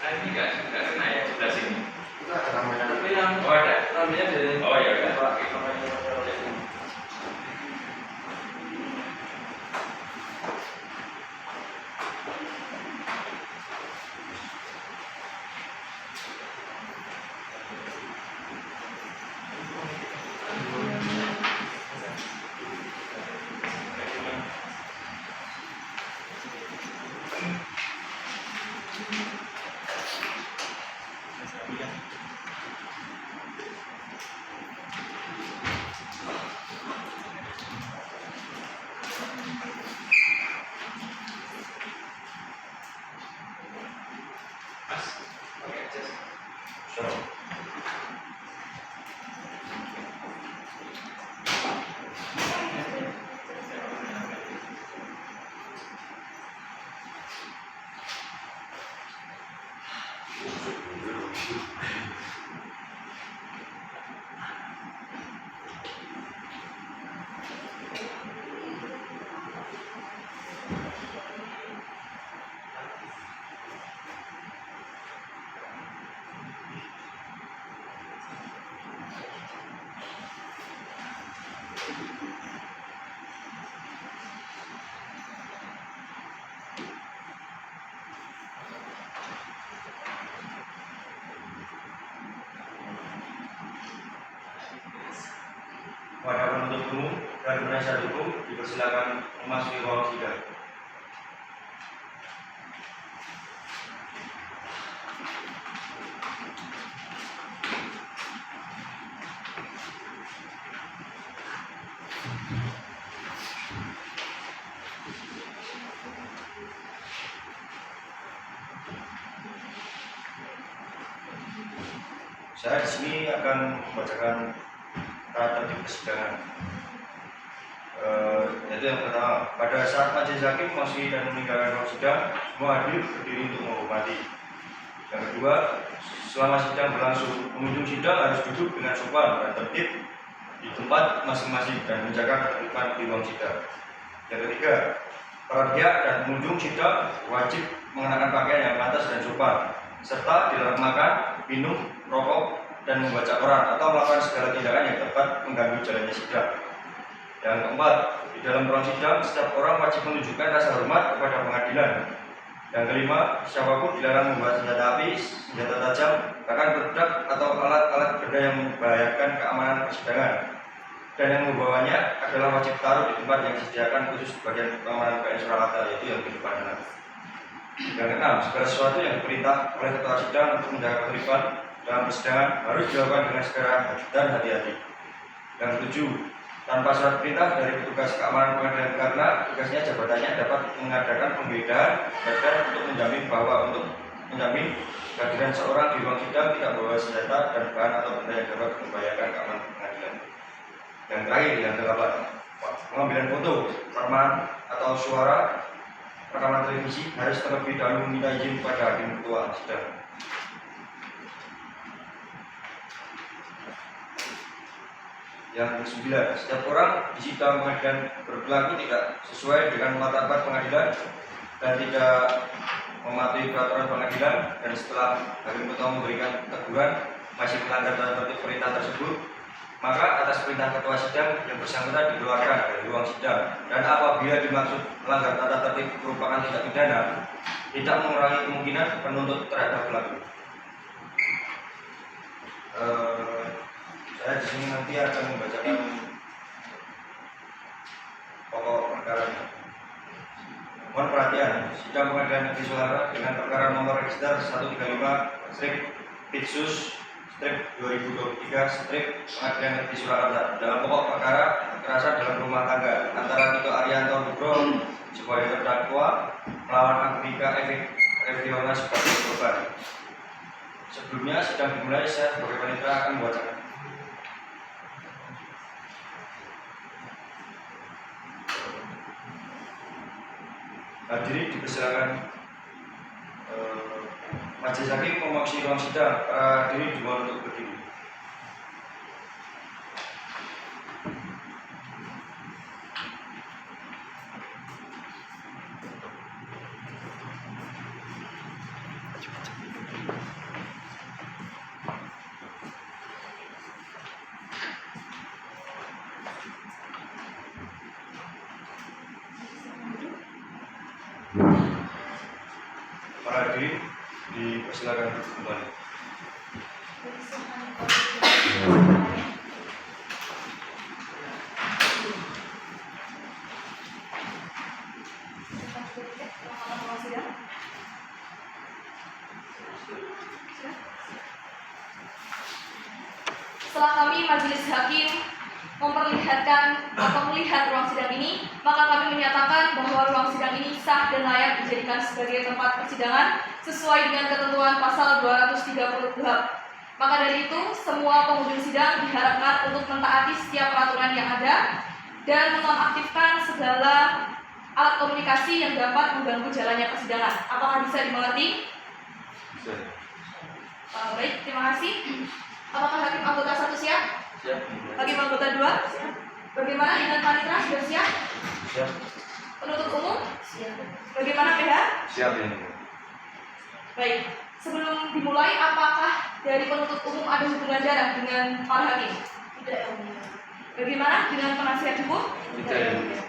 Ini nggak kena ya sebelah sini. Itu ada namanya. Tapi yang ada namanya dari. Oh ya udah. Kepada penuntut umum dan penasihat hukum dipersilakan memasuki ruang sidang. Saya di sini akan membacakan tata tertib persidangan. Yaitu yang pertama, pada saat majelis hakim masih dan meninggalkan ruang sidang, semua hadir berdiri untuk menghormati. Yang kedua, selama sidang berlangsung, pengunjung sidang harus duduk dengan sopan dan tertib di tempat masing-masing dan menjaga ketertiban di ruang sidang. Yang ketiga, para pihak dan pengunjung sidang wajib mengenakan pakaian yang pantas dan sopan, serta dilarang makan, minum, rokok, dan membaca koran atau melakukan segala tindakan yang dapat mengganggu jalannya sidang. Yang keempat, di dalam ruang sidang, setiap orang wajib menunjukkan rasa hormat kepada pengadilan. Yang kelima, siapapun dilarang membawa senjata api, senjata tajam, bahkan pedang atau alat-alat benda yang membahayakan keamanan persidangan. Dan yang membawanya adalah wajib taruh di tempat yang disediakan khusus bagian keamanan PN Surakarta, yaitu yang di depan sana. Yang keenam, segala sesuatu yang diperintah oleh ketua sidang untuk menjaga ketertiban dalam persidangan harus dilakukan dengan segera dan hati-hati. Yang ketujuh, tanpa surat perintah dari petugas keamanan pengadilan karena tugasnya jabatannya dapat mengadakan penggeledahan dan untuk menjamin kehadiran seorang di ruang sidang tidak membawa senjata dan bahan atau benda yang dapat membahayakan keamanan pengadilan. Dan terakhir yang ke-8, pengambilan foto, rekaman atau suara rekaman televisi harus terlebih dahulu meminta izin kepada hakim ketua sidang. Yang ke-9, setiap orang di sidang pengadilan berperilaku tidak sesuai dengan martabat pengadilan dan tidak mematuhi peraturan pengadilan, dan setelah hakim ketua memberikan teguran masih melanggar tata tertib perintah tersebut, maka atas perintah ketua sidang yang bersangkutan dikeluarkan dari ruang sidang. Dan apabila dimaksud melanggar tata tertib merupakan tindak pidana, tidak mengurangi kemungkinan penuntut terhadap pelaku. Saya di sini nanti akan membacakan pokok perkara. Mohon perhatian, sidang pengadilan negeri Surakarta dengan perkara nomor register 135/Pitsus/2023 pengadilan negeri Surakarta dalam pokok perkara kekerasan dalam rumah tangga antara Tito Arianto Nugroho sebagai terdakwa melawan Agrika Eviona sebagai korban. Sebelumnya sidang dimulai, saya sebagai panitia akan membacakan. Hadirin dipersilakan, majelis hakim memasuki ruang sidang. Para hadirin dimohon untuk berdiri. Para hadirin dipersilakan kembali. Setelah kami majelis hakim memperlihatkan atau melihat ruang sidang ini, maka kami menyatakan bahwa ruang sidang ini sah dan layak dijadikan sebagai tempat persidangan sesuai dengan ketentuan pasal 230 KUHP. Maka dari itu, semua pengunjung sidang diharapkan untuk mentaati setiap peraturan yang ada dan menonaktifkan segala alat komunikasi yang dapat mengganggu jalannya persidangan. Apakah bisa dimengerti? Baik, terima kasih. Apakah hakim anggota 1 siap? Siap. Hakim anggota 2? Siap. Bagaimana dengan panitera, sudah siap? Siap. Penuntut umum? Siap. Bagaimana PH? Siap ya. Baik. Sebelum dimulai, apakah dari penuntut umum ada hubungan darah dengan para hakim? Tidak, ya mulia. Bagaimana dengan penasihat hukum? Tidak, ya mulia.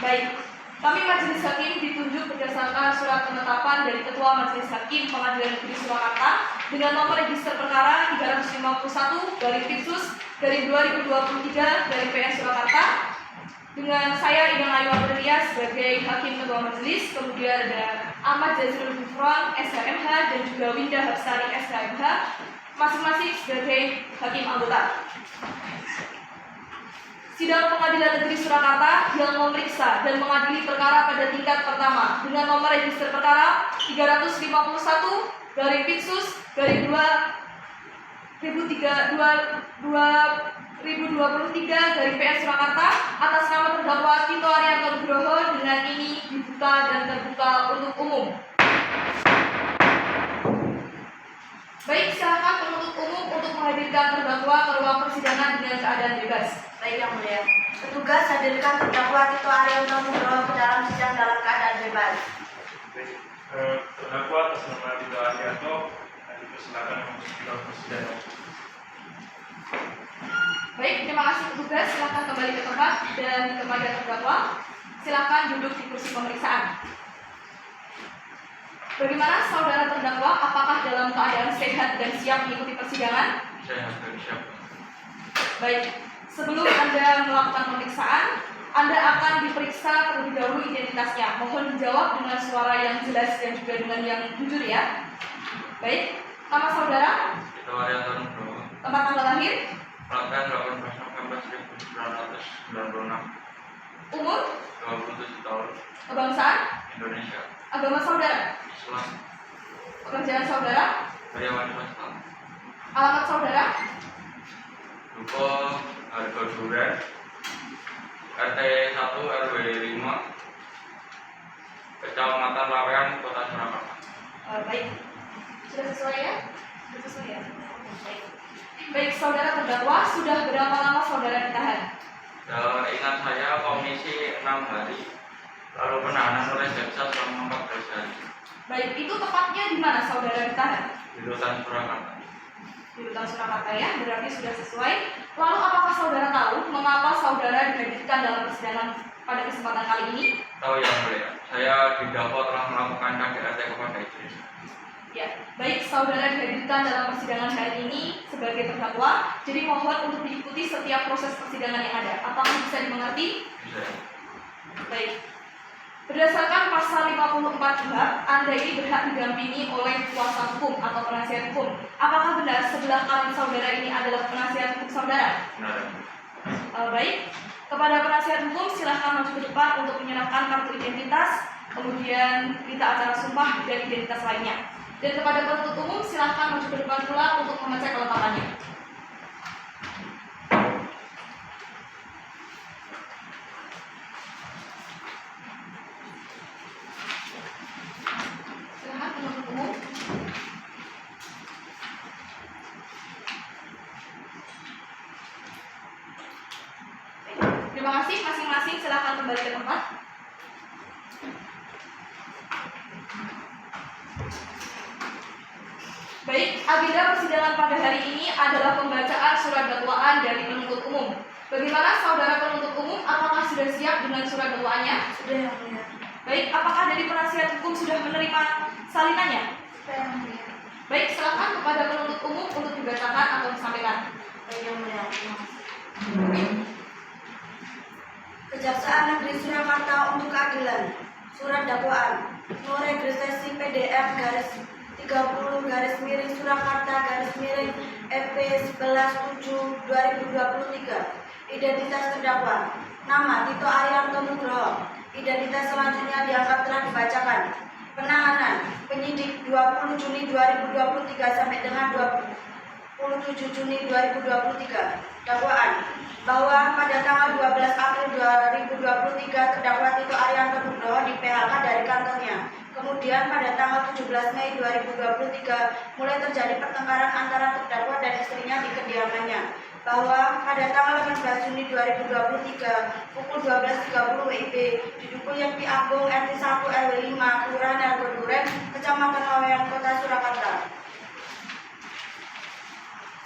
Baik. Kami majelis hakim ditunjuk berdasarkan surat penetapan dari Ketua Majelis Hakim Pengadilan Negeri Surakarta dengan nomor register perkara 351/Pitsus/2023 PS Surakarta, dengan saya Idang Ayu Aprilia sebagai Hakim Ketua Majelis, kemudian ada Ahmad Jazilul Gufron SHMH dan juga Winda Hapsari SHMH, masing-masing sebagai Hakim anggota. Sidang Pengadilan Negeri Surakarta yang memeriksa dan mengadili perkara pada tingkat pertama dengan nomor register perkara 351/2023 PS Surakarta atas nama terdakwa Tito Arianto Nugroho dengan ini dibuka dan terbuka untuk umum. Baik, silakan penuntut umum untuk menghadirkan terdakwa ke ruang persidangan dengan keadaan bebas. Baik, yang mulia. Petugas hadirkan terdakwa Tito Arianto Nugroho ke dalam sidang dalam keadaan bebas. Terdakwa atas nama Tito Arianto dipersilakan memasuki ruang persidangan. Baik, terima kasih petugas. Silakan kembali ke tempat dan kepada terdakwa. Silakan duduk di kursi pemeriksaan. Bagaimana saudara terdakwa? Apakah dalam keadaan sehat dan siap mengikuti persidangan? Saya hampir siap. Baik. Sebelum Anda melakukan pemeriksaan, Anda akan diperiksa terlebih dahulu identitasnya. Mohon dijawab dengan suara yang jelas dan juga dengan yang jujur ya. Baik, nama saudara, Tito Arianto Nugroho, tempat tanggal lahir, Tanggal 18 November 1996. Umur, 27 tahun. kebangsaan, Indonesia. agama saudara, Islam. pekerjaan saudara, Karyawan swasta. alamat saudara, Duko Harga Duren. RT 1 RW 5. Kecamatan Lawean, Kota Surakarta. Baik, sudah sesuai ya? Sudah sesuai ya? Baik. Baik, saudara terdakwa, sudah berapa lama saudara ditahan? Ingat saya komisi 6 hari, lalu penahanan oleh jaksa selama 14 hari. Baik, itu tepatnya di mana saudara ditahan? Di Rutan Surakarta. Di Rutan Surakarta ya, berarti sudah sesuai. Lalu apakah saudara tahu mengapa saudara dihadirkan dalam persidangan pada kesempatan kali ini? Tahu yang mulia, saya didakwa telah melakukan KDRT kepada Idris. Ya, baik, saudara dihadirkan dalam persidangan hari ini sebagai terdakwa, jadi mohon untuk diikuti setiap proses persidangan yang ada. Apakah bisa dimengerti? Bisa. Baik. Berdasarkan pasal 54 KUHP, Anda ini berhak didampingi oleh kuasa hukum atau penasihat hukum. Apakah benar sebelah kanan saudara ini adalah penasihat hukum saudara? Benar. Baik. Kepada penasihat hukum silahkan maju ke depan untuk menyerahkan kartu identitas, kemudian berita acara sumpah dan identitas lainnya. Dan kepada penuntut umum silahkan maju ke depan pula untuk mengecek kelengkapannya. Silahkan penuntut umum. Terima kasih, masing-masing silahkan kembali ke tempat. Baik, agenda persidangan pada hari ini adalah pembacaan surat dakwaan dari penuntut umum. Bagaimana saudara penuntut umum, apakah sudah siap dengan surat dakwaannya? Sudah yang mulia. Baik, apakah dari penasihat hukum sudah menerima salinannya? Sudah yang mulia. Baik, silakan kepada penuntut umum untuk dibacakan atau disampaikan. Baik yang mulia. Terima kasih. Kejaksaan Negeri Surakarta untuk keadilan. Surat dakwaan. Nomor registrasi PDF garis 30 garis miring Surakarta garis miring EP 11/7/2023. Identitas terdakwa. Nama Tito Arianto Nugroho. Identitas selanjutnya dianggap telah dibacakan. Penahanan penyidik 20 Juni 2023 sampai dengan 27 Juni 2023. Dakwaan bahwa pada tanggal 12 April 2023 terdakwa Tito Arianto Nugroho di PHK dari kantornya. Kemudian pada tanggal 17 Mei 2023 mulai terjadi pertengkaran antara terdakwa dan istrinya di kediamannya. Bahwa pada tanggal 18 Juni 2023 pukul 12.30 WIB di Dukuh Yakti Agung RT 1 RW 5 Kelurahan Harga Duren, Kecamatan Lawean, Kota Surakarta.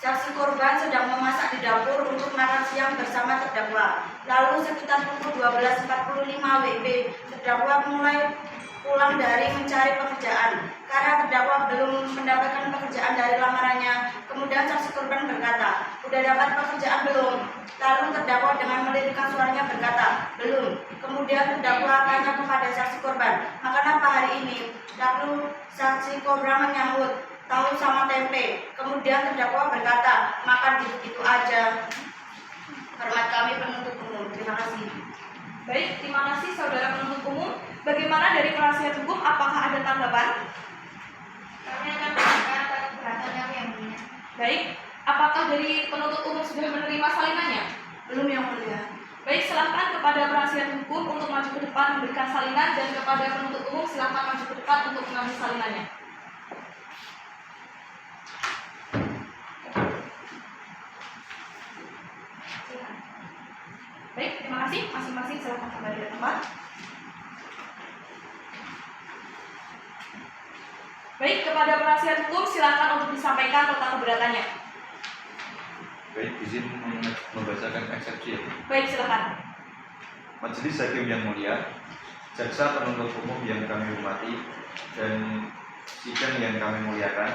Saksi korban sedang memasak di dapur untuk makan siang bersama terdakwa. Lalu sekitar pukul 12.45 WIB, terdakwa mulai pulang dari mencari pekerjaan. Karena terdakwa belum mendapatkan pekerjaan dari lamarannya, kemudian saksi korban berkata, "Udah dapat pekerjaan belum?" Lalu terdakwa dengan melirikkan suaranya berkata, "Belum." Kemudian terdakwa tanya kepada saksi korban, "Makan apa hari ini?" Lalu saksi korban menyambut, "Tahu sama tempe." Kemudian terdakwa berkata, "Makan gitu-gitu aja." Hormat kami penuntut umum. Terima kasih. Baik, terima kasih saudara penuntut umum. Bagaimana dari penasihat hukum, apakah ada tanggapan? Kami akan memberikan atas keberatan kami yang mulia. Baik, apakah dari penuntut umum sudah menerima salinannya? Belum yang mulia. Baik, silakan kepada penasihat hukum untuk maju ke depan memberikan salinan, dan kepada penuntut umum silakan maju ke depan untuk mengambil salinannya. Baik, terima kasih. Masing-masing silakan kembali ke tempat. Baik, kepada penasihat hukum silakan untuk disampaikan tentang keberatannya. Baik, izin membacakan eksepsi. Baik, silakan. Majelis Hakim yang mulia, jaksa penuntut umum yang kami hormati, dan sidang yang kami muliakan,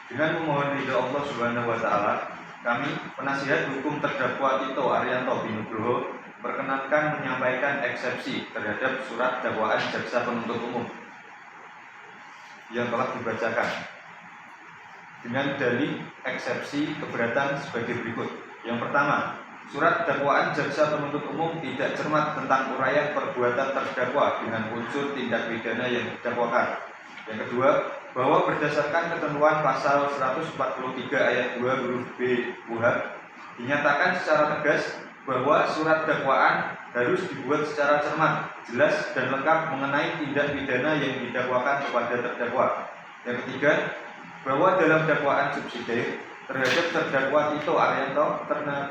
dengan memohon ridho Allah Subhanahu wa Ta'ala, kami, penasihat hukum terdakwa Tito Arianto Nugroho, perkenankan menyampaikan eksepsi terhadap surat dakwaan jaksa penuntut umum yang telah dibacakan. dengan dalih eksepsi keberatan sebagai berikut. Yang pertama, surat dakwaan jaksa penuntut umum tidak cermat tentang uraian perbuatan terdakwa dengan unsur tindak pidana yang didakwakan. Yang kedua, bahwa berdasarkan ketentuan pasal 143 ayat 2 huruf B KUHP dinyatakan secara tegas bahwa surat dakwaan harus dibuat secara cermat, jelas dan lengkap mengenai tindak pidana yang didakwakan kepada terdakwa. Yang ketiga, bahwa dalam dakwaan subsidiar terhadap terdakwa Tito Arianto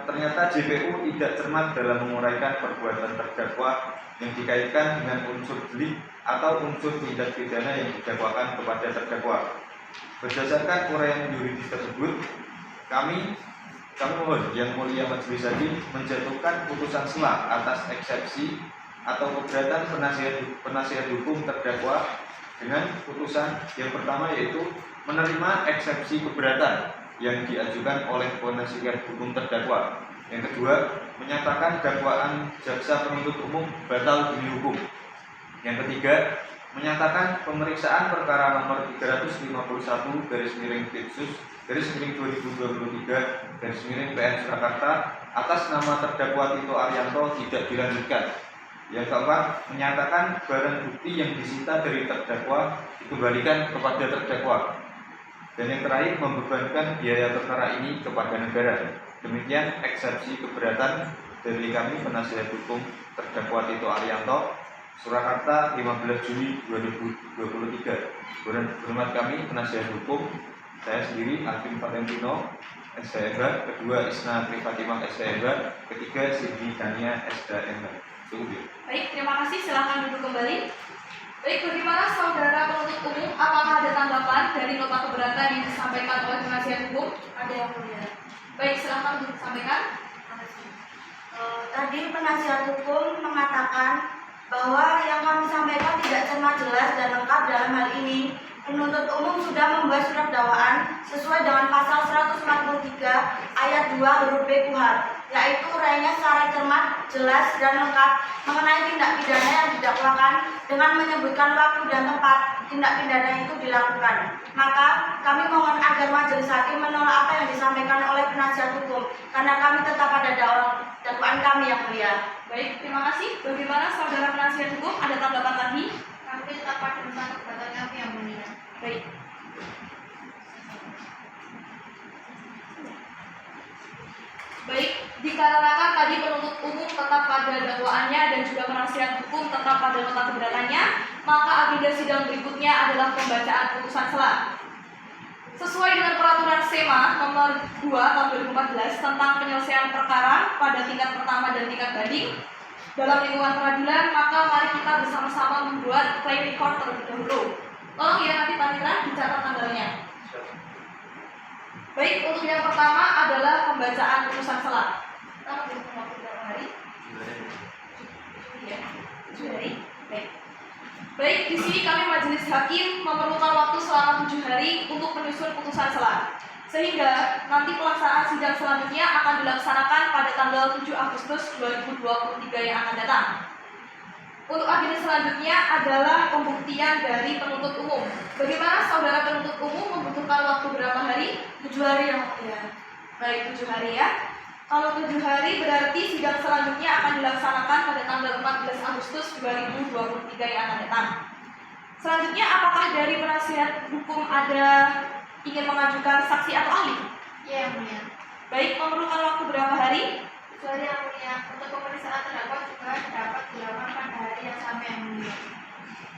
ternyata JPU tidak cermat dalam menguraikan perbuatan terdakwa yang dikaitkan dengan unsur delik atau unsur tindak pidana yang didakwakan kepada terdakwa. Berdasarkan uraian yuridis tersebut, kami mohon Yang Mulia Majelis Hakim menjatuhkan putusan sela atas eksepsi atau keberatan penasihat hukum terdakwa dengan putusan yang pertama, yaitu menerima eksepsi keberatan yang diajukan oleh penasihat hukum terdakwa. Yang kedua, menyatakan dakwaan jaksa penuntut umum batal demi hukum. Yang ketiga, menyatakan pemeriksaan perkara nomor 351/Litsus/2023/PN Surakarta atas nama terdakwa Tito Arianto tidak dilanjutkan. Yang keempat, menyatakan barang bukti yang disita dari terdakwa dikembalikan kepada terdakwa. Dan yang terakhir, membebankan biaya perkara ini kepada negara. Demikian eksepsi keberatan dari kami penasihat hukum terdakwa Tito Arianto, Surakarta 15 Juli 2023. Berhormat kami penasihat hukum, saya sendiri Alvin Valentino SHMH, kedua Isna Trifatimah SHMH, ketiga Siti Dania SHMH. Cukup ya. Baik, terima kasih. Silakan duduk kembali. Baik, bagaimana saudara penuntut umum? Apakah ada tanggapan dari nota keberatan yang disampaikan oleh penasihat hukum? Ada yang mulia. Baik, silakan disampaikan. Tadi penasihat hukum mengatakan bahwa yang kami sampaikan tidak cermat, jelas dan lengkap. Dalam hal ini penuntut umum sudah membuat surat dakwaan sesuai dengan pasal 143 ayat 2 huruf B KUHP, yaitu uraiannya secara cermat, jelas dan lengkap mengenai tindak pidana yang didakwakan dengan menyebutkan waktu dan tempat tindak pidana itu dilakukan. Maka kami mohon agar majelis hakim menolak apa yang disampaikan oleh penasihat hukum, karena kami tetap pada dakwaan kami yang mulia. Baik, terima kasih. Bagaimana saudara penasihat hukum? Ada tanggapan lagi? Kami tetap pada tentang keberatan kami yang mulia. Baik. Baik, dikarenakan tadi penuntut umum tetap pada dakwaannya dan juga penasihat hukum tetap pada nota keberatannya, maka agenda sidang berikutnya adalah pembacaan putusan sela. Sesuai dengan peraturan SEMA nomor 2 tahun 2014 tentang penyelesaian perkara pada tingkat pertama dan tingkat banding dalam lingkungan peradilan, maka mari kita bersama-sama membuat play record terlebih dahulu. Tolong ya nanti panitia dicatat tanggalnya. Baik, untuk yang pertama adalah pembacaan putusan sela. Kita membutuhkan waktu berapa hari? 7 hari. Baik. Baik, di sini kami majelis hakim memerlukan waktu selama 7 hari untuk menyusun putusan sela. Sehingga nanti pelaksanaan sidang selanjutnya akan dilaksanakan pada tanggal 7 Agustus 2023 yang akan datang. Untuk agenda selanjutnya adalah pembuktian dari penuntut umum. Bagaimana saudara penuntut umum membutuhkan waktu berapa hari? 7 hari yang mulia. Baik, 7 hari ya. Kalau 7 hari berarti sidang selanjutnya akan dilaksanakan pada tanggal 14 Agustus 2023 yang akan datang. Selanjutnya, apakah dari penasihat hukum ada ingin mengajukan saksi atau ahli? Ya, yang mulia. Baik, memerlukan waktu berapa hari? Kecuali yang mulia, untuk pemeriksaan terdakwa juga dapat dilakukan pada hari yang sama yang mulia.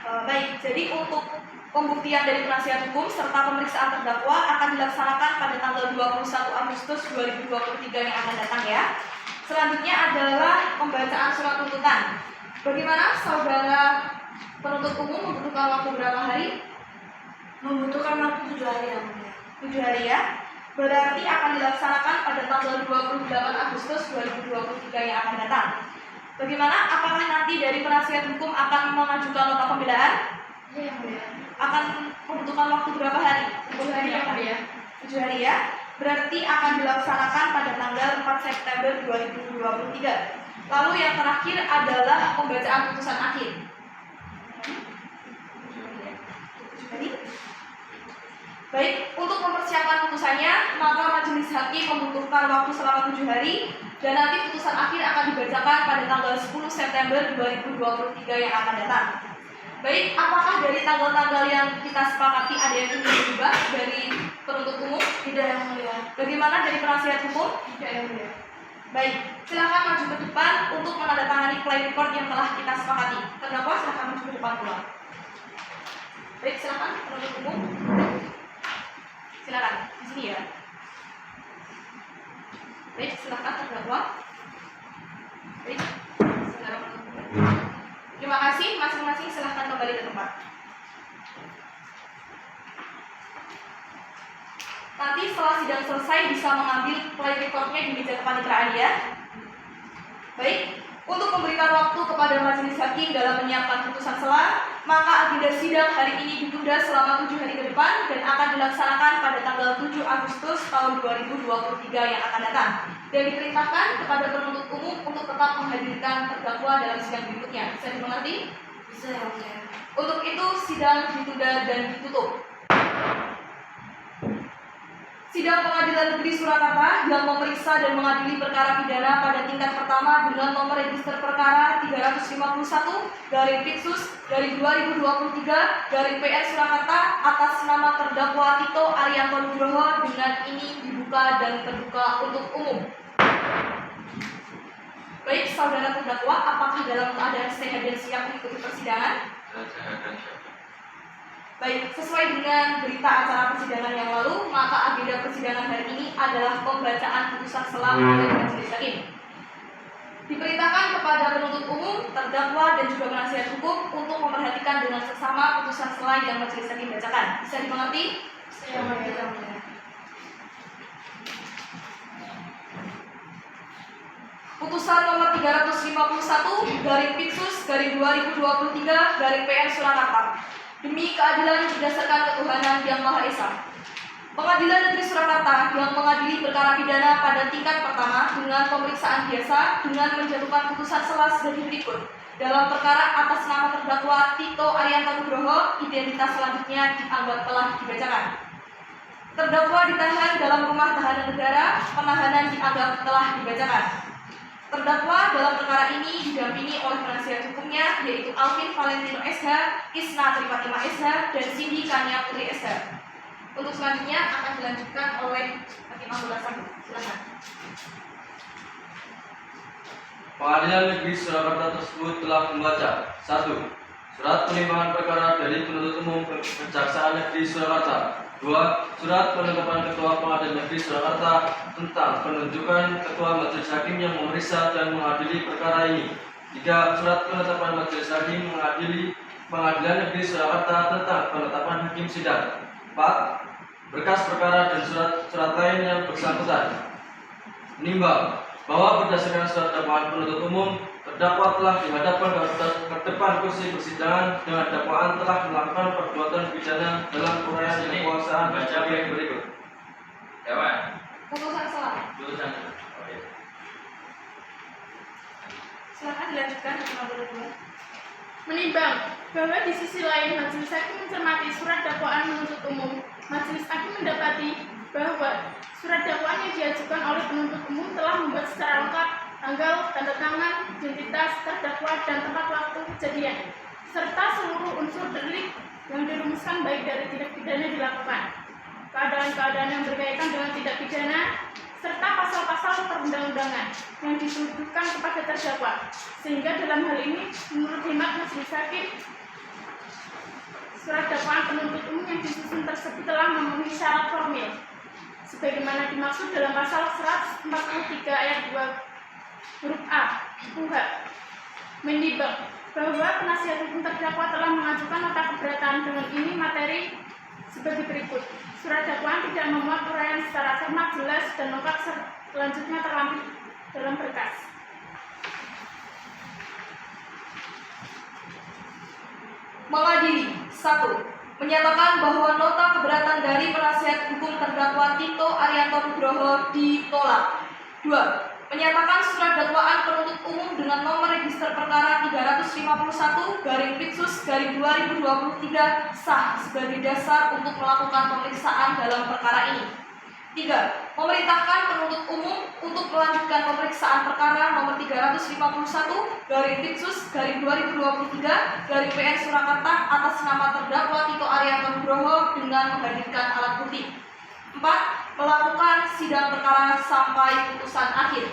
Baik, jadi untuk pembuktian dari penasihat hukum serta pemeriksaan terdakwa akan dilaksanakan pada tanggal 21 Agustus 2023 yang akan datang ya. Selanjutnya adalah pembacaan surat tuntutan. Bagaimana saudara penuntut umum membutuhkan waktu berapa hari? Membutuhkan waktu 7 hari yang mulia. 7 hari ya. Berarti akan dilaksanakan pada tanggal 28 Agustus 2023 yang akan datang. Bagaimana? Apakah nanti dari penasihat hukum akan mengajukan nota pembelaan? Ya, yang mulia. Akan membutuhkan waktu berapa hari? 7 hari yang mulia. 7 hari ya. Berarti akan dilaksanakan pada tanggal 4 September 2023. Lalu yang terakhir adalah pembacaan putusan akhir. 7 hari. Baik, untuk mempersiapkan putusannya, maka majelis hakim membutuhkan waktu selama 7 hari dan nanti putusan akhir akan dibacakan pada tanggal 10 September 2023 yang akan datang. Baik, apakah dari tanggal-tanggal yang kita sepakati ada yang ingin berubah dari penuntut umum? Tidak, Yang Mulia. Bagaimana dari penasihat hukum? Tidak, Yang Mulia. Baik, silakan maju ke depan untuk menandatangani play record yang telah kita sepakati. Terdakwa silakan maju ke depan pula. Baik, silakan penuntut umum. Silakan di sini ya. Baik, silakan terdakwa. Baik, saudara penuntut umum. Terima kasih, masing-masing silakan kembali ke tempat. Nanti setelah sidang selesai bisa mengambil play recordnya di meja kepaniteraan ya. Baik, untuk memberikan waktu kepada majelis hakim dalam menyiapkan putusan sela, maka agenda sidang hari ini ditunda selama 7 hari ke depan dan akan dilaksanakan pada tanggal 7 Agustus tahun 2023 yang akan datang. Dan diperintahkan kepada penuntut umum untuk tetap menghadirkan terdakwa dalam sidang berikutnya. Bisa dimengerti? Bisa, Yang Mulia. Untuk itu sidang ditunda dan ditutup. Sidang Pengadilan Negeri Surakarta yang memeriksa dan mengadili perkara pidana pada tingkat pertama dengan nomor register perkara 351-2023-PN Surakarta atas nama terdakwa Tito Arianto Nugroho dengan ini dibuka dan terbuka untuk umum. Baik, saudara terdakwa, apakah dalam keadaan sehat dan siap mengikuti persidangan? Saya akan siap. Baik, sesuai dengan berita acara persidangan yang lalu, maka agenda persidangan hari ini adalah pembacaan putusan sela oleh majelis hakim. Diperintahkan kepada penuntut umum, terdakwa, dan juga penasihat hukum untuk memperhatikan dengan seksama putusan sela yang majelis hakim bacakan. Bisa dimengerti? Saya mengerti, Yang Mulia. Putusan nomor 351/Pitsus/2023/PN Surakarta. Demi keadilan berdasarkan ketuhanan yang Maha Esa. Pengadilan Negeri Surakarta yang mengadili perkara pidana pada tingkat pertama dengan pemeriksaan biasa dengan menjatuhkan putusan sela sebagai berikut. Dalam perkara atas nama terdakwa Tito Arianto Nugroho, identitas selanjutnya dianggap telah dibacakan. Terdakwa ditahan dalam rumah tahanan negara, penahanan dianggap telah dibacakan. Terdakwa dalam perkara ini didampingi oleh penasihat hukumnya yaitu Alvin Valentino SH, Isna Trifatima SH, dan Cindy Kania Putri SH. Untuk selanjutnya akan dilanjutkan oleh Hakim Abdullah Sahid. Silakan. Pengadilan Negeri Surakarta tersebut telah membaca 1. Surat penimbangan perkara dari penuntut umum Kejaksaan Negeri Surakarta. 2. Surat penetapan Ketua Pengadilan Negeri Surakarta tentang penunjukan Ketua Majelis Hakim yang memeriksa dan mengadili perkara ini. 3. Surat penetapan Majelis Hakim mengadili Pengadilan Negeri Surakarta tentang penetapan hakim sidang. 4. Berkas perkara dan surat-surat lain yang bersangkutan. Menimbang bahwa berdasarkan surat dakwaan penuntut umum, terdakwa telah dihadapkan ke depan kursi persidangan dengan dakwaan telah melakukan perbuatan pidana dalam uraian kekuasaan baca yang berikut. Dewan. Putusan sela. Putusan. Silakan dilanjutkan Hakim Abdullah. Menimbang bahwa di sisi lain majelis hakim mencermati surat dakwaan penuntut umum, majelis hakim mendapati bahwa surat dakwaan yang diajukan oleh penuntut umum telah membuat secara lengkap tanggal, tanda tangan, identitas terdakwa dan tempat waktu kejadian, serta seluruh unsur delik yang dirumuskan baik dari tindak pidana dilakukan, keadaan-keadaan yang berkaitan dengan tindak pidana, serta pasal-pasal perundang-undangan yang dituduhkan kepada terdakwa, sehingga dalam hal ini menurut hemat majelis hakim surat dakwaan penuntut umum yang disusun tersebut telah memenuhi syarat formil sebagaimana dimaksud dalam pasal 143 ayat 2 huruf A KUHP. Menimbang bahwa penasihat hukum terdakwa telah mengajukan nota keberatan dengan ini materi sebagai berikut. Surat dakwaan tidak memuat uraian secara cermat, jelas, dan lengkap selanjutnya terlampir dalam berkas. Mengadili 1. Menyatakan bahwa nota keberatan dari penasihat hukum terdakwa Tito Arianto Nugroho ditolak. 2. Menyatakan surat dakwaan penuntut umum dengan nomor register perkara 351/Pitsus/2023 sah sebagai dasar untuk melakukan pemeriksaan dalam perkara ini. 3. Memerintahkan penuntut umum untuk melanjutkan pemeriksaan perkara nomor 351/Pitsus/2023/PN Surakarta atas nama terdakwa Tito Arianto Nugroho dengan menghadirkan alat bukti. 4. Melakukan sidang perkara sampai putusan akhir.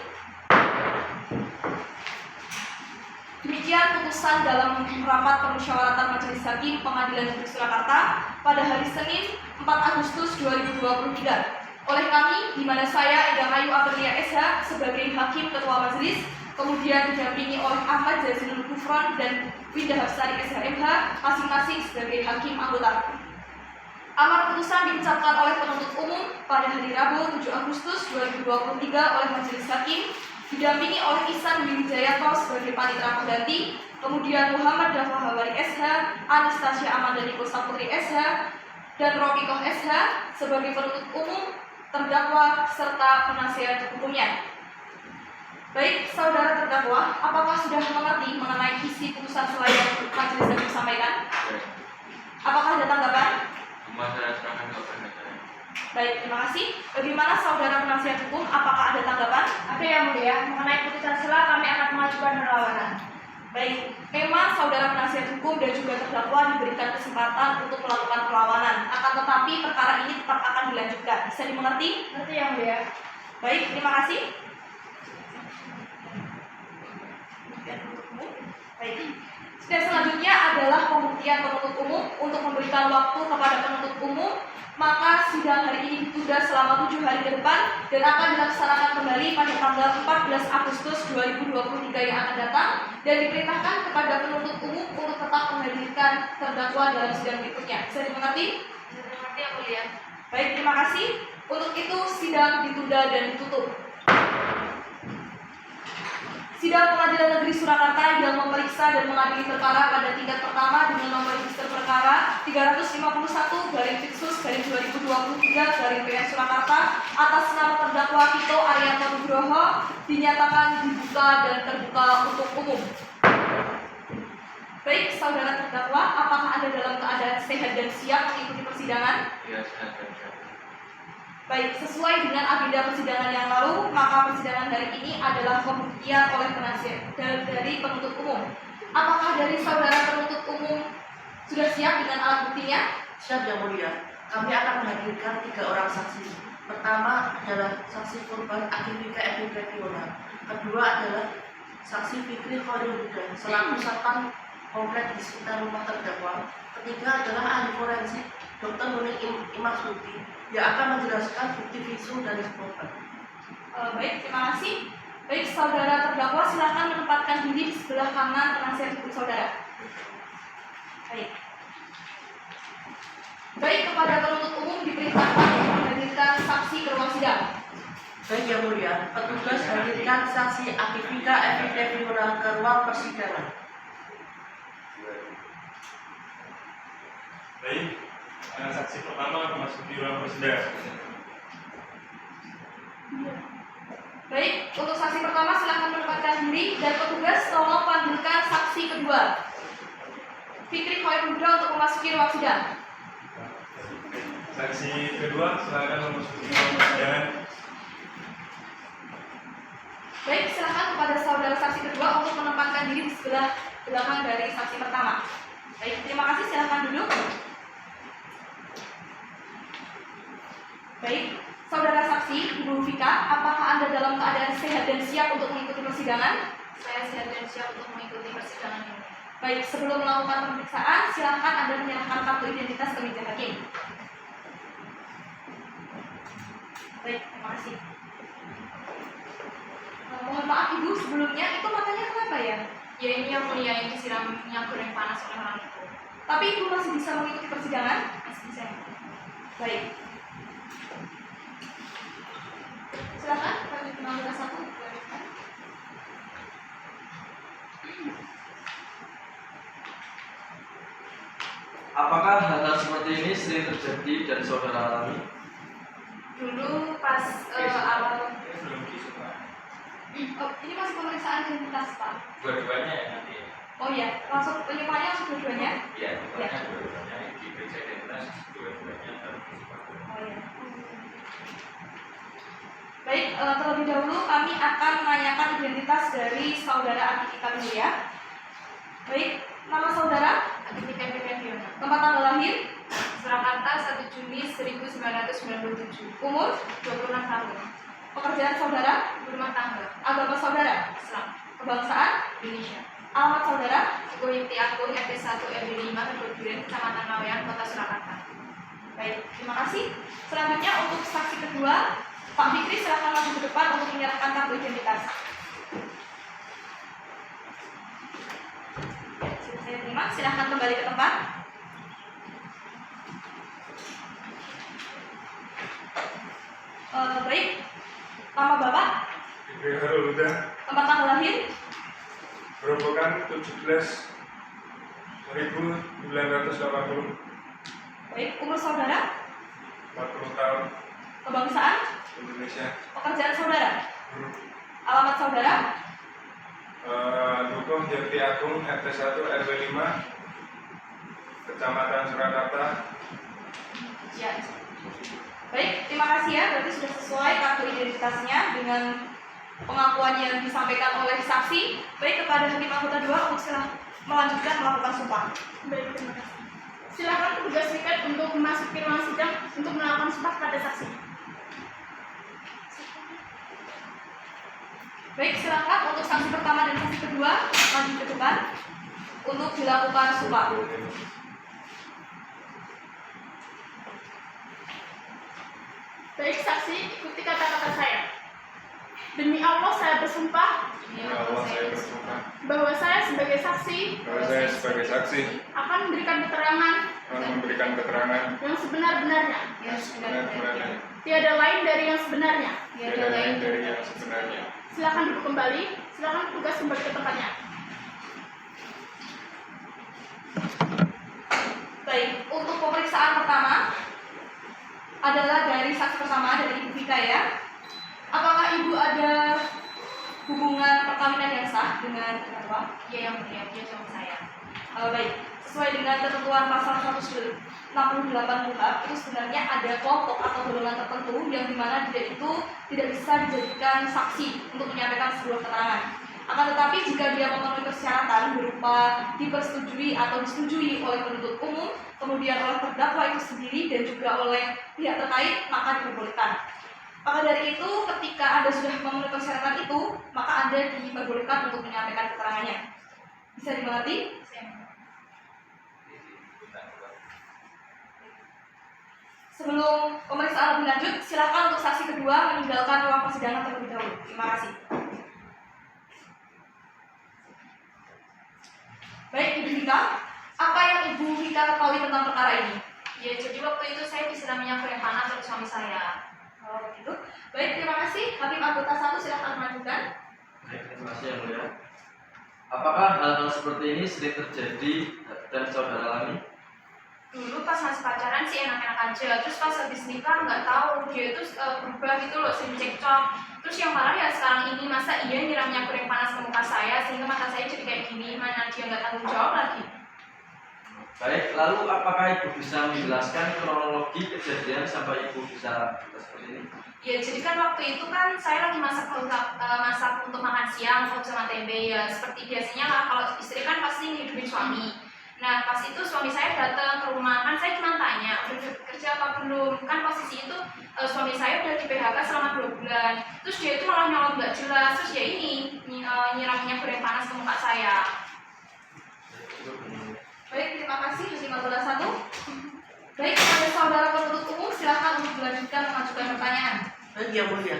Demikian putusan dalam rapat permusyawaratan Majelis Hakim Pengadilan Negeri Surakarta pada hari Senin 4 Agustus 2023. Oleh kami, di mana saya Ida Ayu Aprilia SH sebagai Hakim Ketua Majelis, kemudian didampingi oleh Ahmad Jazilul Gufron dan Winda Hafsari SHMH, masing-masing sebagai Hakim anggota. Amar putusan diucapkan oleh penuntut umum pada hari Rabu 7 Agustus 2023 oleh Majelis Hakim, didampingi oleh Ihsan Dwi Wijayanto sebagai panitera pengganti, kemudian Muhammad Dafa Hawari SH, Anastasia Amanda Niko Saputri SH, dan Robiqoh SH sebagai penuntut umum, terdakwa, serta penasihat hukumnya. Baik, saudara terdakwa, apakah sudah mengerti mengenai isi putusan selain Majelis Hakim sampaikan? Apakah ada tanggapan? Saya serahkan ke penasihat. Baik, terima kasih. Bagaimana saudara penasihat hukum? Apakah ada tanggapan? Ada yang mulia, mengenai putusan sela kami akan mengajukan perlawanan. Baik, memang saudara penasihat hukum dan juga terdakwa diberikan kesempatan untuk melakukan perlawanan. Akan tetapi perkara ini tetap akan dilanjutkan. Bisa dimengerti? Ngerti yang mulia. Baik, terima kasih. Baik. Dan selanjutnya adalah pembuktian penuntut umum. Untuk memberikan waktu kepada penuntut umum, maka sidang hari ini ditunda selama 7 hari ke depan dan akan dilaksanakan kembali pada tanggal 14 Agustus 2023 yang akan datang, dan diperintahkan kepada penuntut umum untuk tetap menghadirkan terdakwa dalam sidang berikutnya. Bisa dimengerti? Bisa dimengerti yang mulia. Baik, terima kasih. Untuk itu sidang ditunda dan ditutup. Sidang Pengadilan Negeri Surakarta yang memeriksa dan mengadili perkara pada tingkat pertama dengan nomor register perkara 351/Pitsus/2023/PN Surakarta atas nama terdakwa Tito Arianto Nugroho dinyatakan dibuka dan terbuka untuk umum. Baik, saudara terdakwa, apakah Anda dalam keadaan sehat dan siap mengikuti persidangan? Ya, sehat dan siap. Baik, sesuai dengan agenda persidangan yang lalu, maka persidangan hari ini adalah pembuktian oleh penasihat dari penuntut umum. Apakah dari saudara penuntut umum sudah siap dengan alat buktinya? Siap yang mulia, kami akan menghadirkan 3 orang saksi. Pertama adalah saksi korban Akifika Evi Fiona. Kedua adalah saksi Fikri Khairul Huda selaku satpam komplek di sekitar rumah terdakwa. Ketiga adalah ahli forensik Dr. Nunik Imaksudi yang akan menjelaskan bukti visum dari korban. Baik, terima kasih. Baik, saudara terdakwa silakan menempatkan diri di sebelah kanan penasihat hukum saudara. Baik, kepada penuntut umum diperintahkan untuk menghadirkan saksi ke ruang sidang. Baik yang mulia, petugas hadirkan saksi Akifika Evi Fiona ke ruang persidangan. Baik, saksi pertama memasuki ruang persidangan. Baik, untuk saksi pertama silakan menempatkan diri dan petugas tolong panggilkan saksi kedua. Fikri Khairul Huda untuk memasuki ruang sidang. Saksi kedua silakan memasuki ruang persidangan. Baik, silakan kepada saudara saksi kedua untuk menempatkan diri di sebelah belakang dari saksi pertama. Baik, terima kasih, silakan duduk. Baik, saudara saksi, Ibu Vika, apakah Anda dalam keadaan sehat dan siap untuk mengikuti persidangan? Saya sehat dan siap untuk mengikuti persidangan ini. Baik, sebelum melakukan pemeriksaan, silakan Anda menyerahkan kartu identitas ke meja hakim. Baik, terima kasih. Mohon maaf Ibu, sebelumnya itu matanya kenapa ya? Ya ini yang mulia yang disiram minyak goreng panas oleh orang itu. Tapi Ibu masih bisa mengikuti persidangan? Masih bisa. Baik. Silakan, lanjut ke nomor 1. Apakah hal seperti ini sering terjadi dan saudara alami? Dulu pas awal Belum disuka. Oh, ini masih pemeriksaan identitas, Pak. Dua-duanya ya nanti. Oh iya, langsung penyimpannya langsung dua-duanya. Iya, pokoknya dua-duanya diperiksa identitas, dua-duanya harus dipakai. Oh iya. Baik, terlebih dahulu kami akan menanyakan identitas dari saudara Akifika dulu ya. Baik, nama saudara, Akifika Fiona. tempat tanggal lahir, Surakarta 1 Juni 1997. umur, 26 tahun. pekerjaan saudara, Rumah tangga. agama saudara, Islam. kebangsaan, Indonesia. alamat saudara, Goyiti Agung RT1 RW5 Kedua Duren, Kecamatan Laweyan, Kota Surakarta. Baik, terima kasih. Selanjutnya untuk saksi kedua, Pak Fikri silakan maju ke depan untuk menyerahkan kartu identitas. Ya, sudah saya terima. Silakan kembali ke tempat. Baik, nama Bapak, Fikri Harul Huda, tempat tanggal lahir, Gerobokan 17.980, baik, umur saudara, 40 tahun, kebangsaan, Indonesia. pekerjaan saudara, Guru. alamat saudara, Dukung Jati Agung RT1 RW5, Kecamatan Surakarta. ya. Baik, terima kasih ya. Berarti sudah sesuai kartu identitasnya dengan pengakuan yang disampaikan oleh saksi. Baik, kepada hakim anggota 2 untuk silakan melanjutkan melakukan sumpah. Baik, terima kasih. Silakan petugas piket untuk memasuki ruang sidang untuk melakukan sumpah pada saksi. Baik, silakan untuk saksi pertama dan saksi kedua maju ke depan untuk dilakukan sumpah. Baik, saksi, ikuti kata-kata saya. Demi Allah saya bersumpah Ya Allah, saya bersumpah bahwa saya sebagai saksi bahwa saya sebagai saksi akan memberikan keterangan akan memberikan keterangan yang sebenar-benarnya, yang sebenar-benarnya, tiada lain dari yang sebenarnya. tiada lain dari yang sebenarnya. Silakan duduk kembali, silakan petugas kembali ke tempatnya. Baik, untuk pemeriksaan pertama adalah dari saksi pertama dari Ibu Vika ya. Apakah Ibu ada hubungan perkawinan yang sah dengan terdakwa? Iya, yang mulia, dia suami saya. Baik, sesuai dengan ketentuan pasal 168 KUHP itu sebenarnya ada kelompok atau golongan tertentu yang dimana dia itu tidak bisa dijadikan saksi untuk menyampaikan sebuah keterangan. Akan tetapi jika dia memenuhi persyaratan berupa dipersetujui atau disetujui oleh penuntut umum, kemudian oleh terdakwa itu sendiri dan juga oleh pihak terkait, maka diperbolehkan. Maka dari itu, ketika Anda sudah memenuhi persyaratan itu, maka Anda diperbolehkan untuk menyampaikan keterangannya. Bisa dimengerti? Sebelum pemeriksaan lebih lanjut, silakan untuk saksi kedua meninggalkan ruang persidangan terlebih dahulu. Terima kasih. Baik, Ibu Vika, apa yang Ibu Vika ketahui tentang perkara ini? Ya, jadi waktu itu saya disiram minyak goreng panas oleh suami saya. Oh, begitu. Baik, terima kasih. Hakim anggota 1 silakan melanjutkan. Baik, terima kasih yang mulia. Apakah hal-hal seperti ini sering terjadi dan saudara alami? Dulu pas masih pacaran sih enak-enak aja, terus pas habis nikah nggak tahu dia itu berubah gitu loh, sering cekcok. Terus yang parah ya sekarang ini, masa iya nyiram minyak goreng panas ke muka saya sehingga mata saya jadi kayak gini, mana dia nggak tanggung jawab lagi. Baik, lalu apakah Ibu bisa menjelaskan kronologi kejadian sampai Ibu bisa seperti ini? Ya jadi kan waktu itu kan saya lagi masak untuk makan siang sama tempe ya, seperti biasanya lah kalau istri kan pasti ngehidupin suami. Nah pas itu suami saya datang ke rumah, kan saya cuma tanya udah kerja apa belum, kan posisi itu suami saya udah di PHK selama 2 bulan. Terus dia itu malah nyolot nggak jelas, terus ya ini nyiram minyak goreng panas ke muka saya. Baik, terima kasih Hakim anggota 1. Baik, kepada saudara penuntut umum silakan untuk dilanjutkan mengajukan pertanyaan. Baik yang mulia,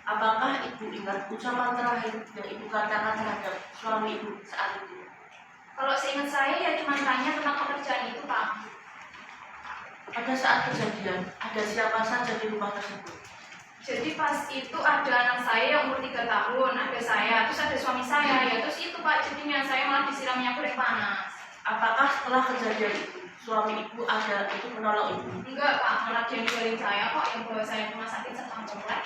apakah ibu ingat ucapan terakhir yang ibu katakan terhadap suami ibu saat itu? Kalau seingat saya ya cuma tanya tentang pekerjaan itu Pak. Pada saat kejadian, ada siapa saja di rumah tersebut? Jadi pas itu ada anak saya yang umur 3 tahun, ada saya, terus ada suami saya, ya terus itu Pak, jadinya saya malah disiram minyak goreng panas. Apakah setelah kejadian itu, suami ibu ada itu menolong ibu? Enggak Pak, malah dia ninggalin saya kok, yang bawa saya ke rumah sakit serta komplek.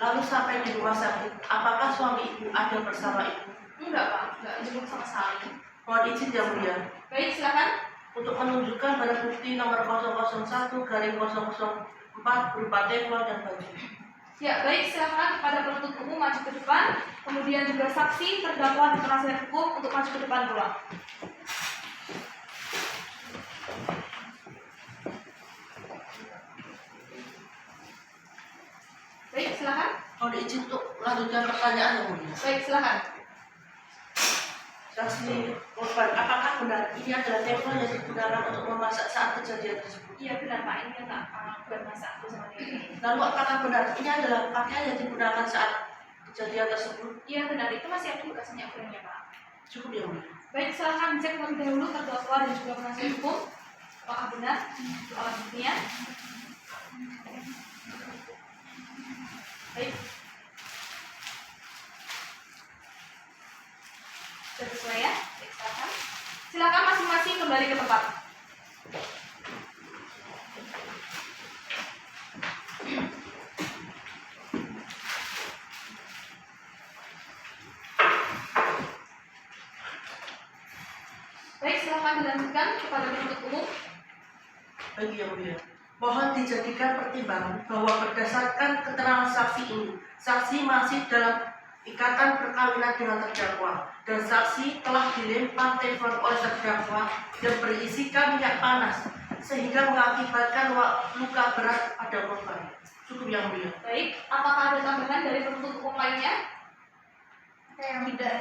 lalu sampai di rumah sakit, apakah suami ibu ada bersama ibu? Enggak, Pak. Enggak jenguk sama sekali. Mohon izin Yang Mulia Baik, silakan. untuk menunjukkan barang bukti nomor 001/004 berupa teflon dan baju. Ya, baik, silakan kepada penuntut umum maju ke depan, kemudian juga saksi, terdakwa, dan penasihat hukum untuk maju ke depan pula. Baik, silakan. Mohon izin untuk melanjutkan pertanyaan Yang Mulia. Baik, silakan. Saksi korban, apakah benar ini adalah teflon yang digunakan untuk memasak saat kejadian tersebut? Iya, benar, Pak. Ini enggak buat masak aku sama dia. Lalu apakah benar ini adalah pakaian yang digunakan saat kejadian tersebut? Iya, benar. Itu masih ada bekasnya frame-nya, Pak. Cukup Yang Mulia. Baik, silakan cek terlebih dahulu terdakwa dan juga penasihat hukum. Apakah benar alat buktinya? Baik. Sudah sesuai ya? Baik, silakan. Silakan masing-masing kembali ke tempat. Baik, silakan dilanjutkan kepada penuntut umum. Bagi Yang Mulia, mohon dijadikan pertimbangan bahwa berdasarkan keterangan saksi ini, saksi masih dalam ikatan perkawinan dengan terdakwa dan saksi telah dilempar teflon oleh terdakwa yang berisikan minyak panas sehingga mengakibatkan luka berat pada korban. Cukup Yang Mulia. Baik, apakah ada tambahan dari penuntut umum lainnya? Tidak.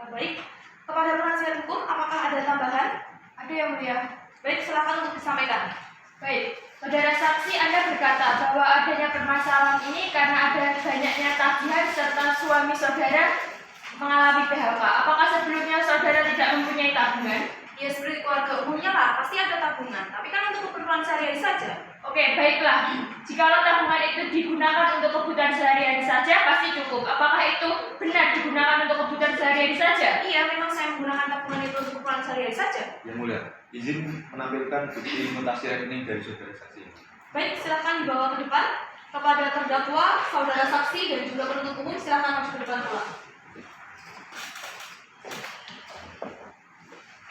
Baik, kepada penasihat hukum, apakah ada tambahan? Ada yang mulia. Baik, silakan untuk disampaikan. Baik, saudara saksi, Anda berkata bahwa adanya permasalahan ini karena ada banyaknya tagihan serta suami saudara mengalami PHK. Apakah sebelumnya saudara tidak mempunyai tabungan? Ya, seperti keluarga umumnya lah, pasti ada tabungan. Tapi kan untuk keperluan sehari-hari saja. Oke, baiklah. Jikalau tabungan itu digunakan untuk kebutuhan sehari-hari saja, pasti cukup. Apakah itu benar digunakan untuk kebutuhan sehari-hari saja? Iya, memang saya menggunakan tabungan itu untuk keperluan sehari-hari saja. Yang Mulia, izin menampilkan bukti mutasi rekening dari saudara saksi. Baik, silakan dibawa ke depan. Kepada terdakwa, saudara saksi, dan juga penuntut umum, silakan maju ke depan pula.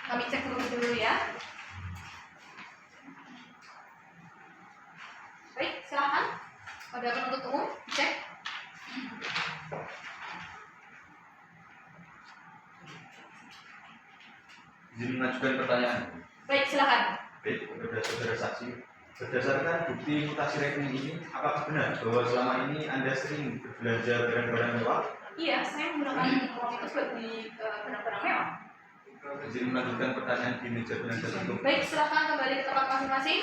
Kami cek terlebih dulu ya. Baik, silakan. Pada penuntut umum, cek. Izin mengajukan pertanyaan. Baik, silakan. Baik, kepada saudara saksi, berdasarkan bukti mutasi rekening ini, apakah benar bahwa selama ini Anda sering berbelanja barang-barang mewah? Iya, saya menggunakan uang itu buat beli barang-barang mewah. Izin melanjutkan pertanyaan di meja penasihat hukum. Baik, silakan kembali ke tempat masing-masing.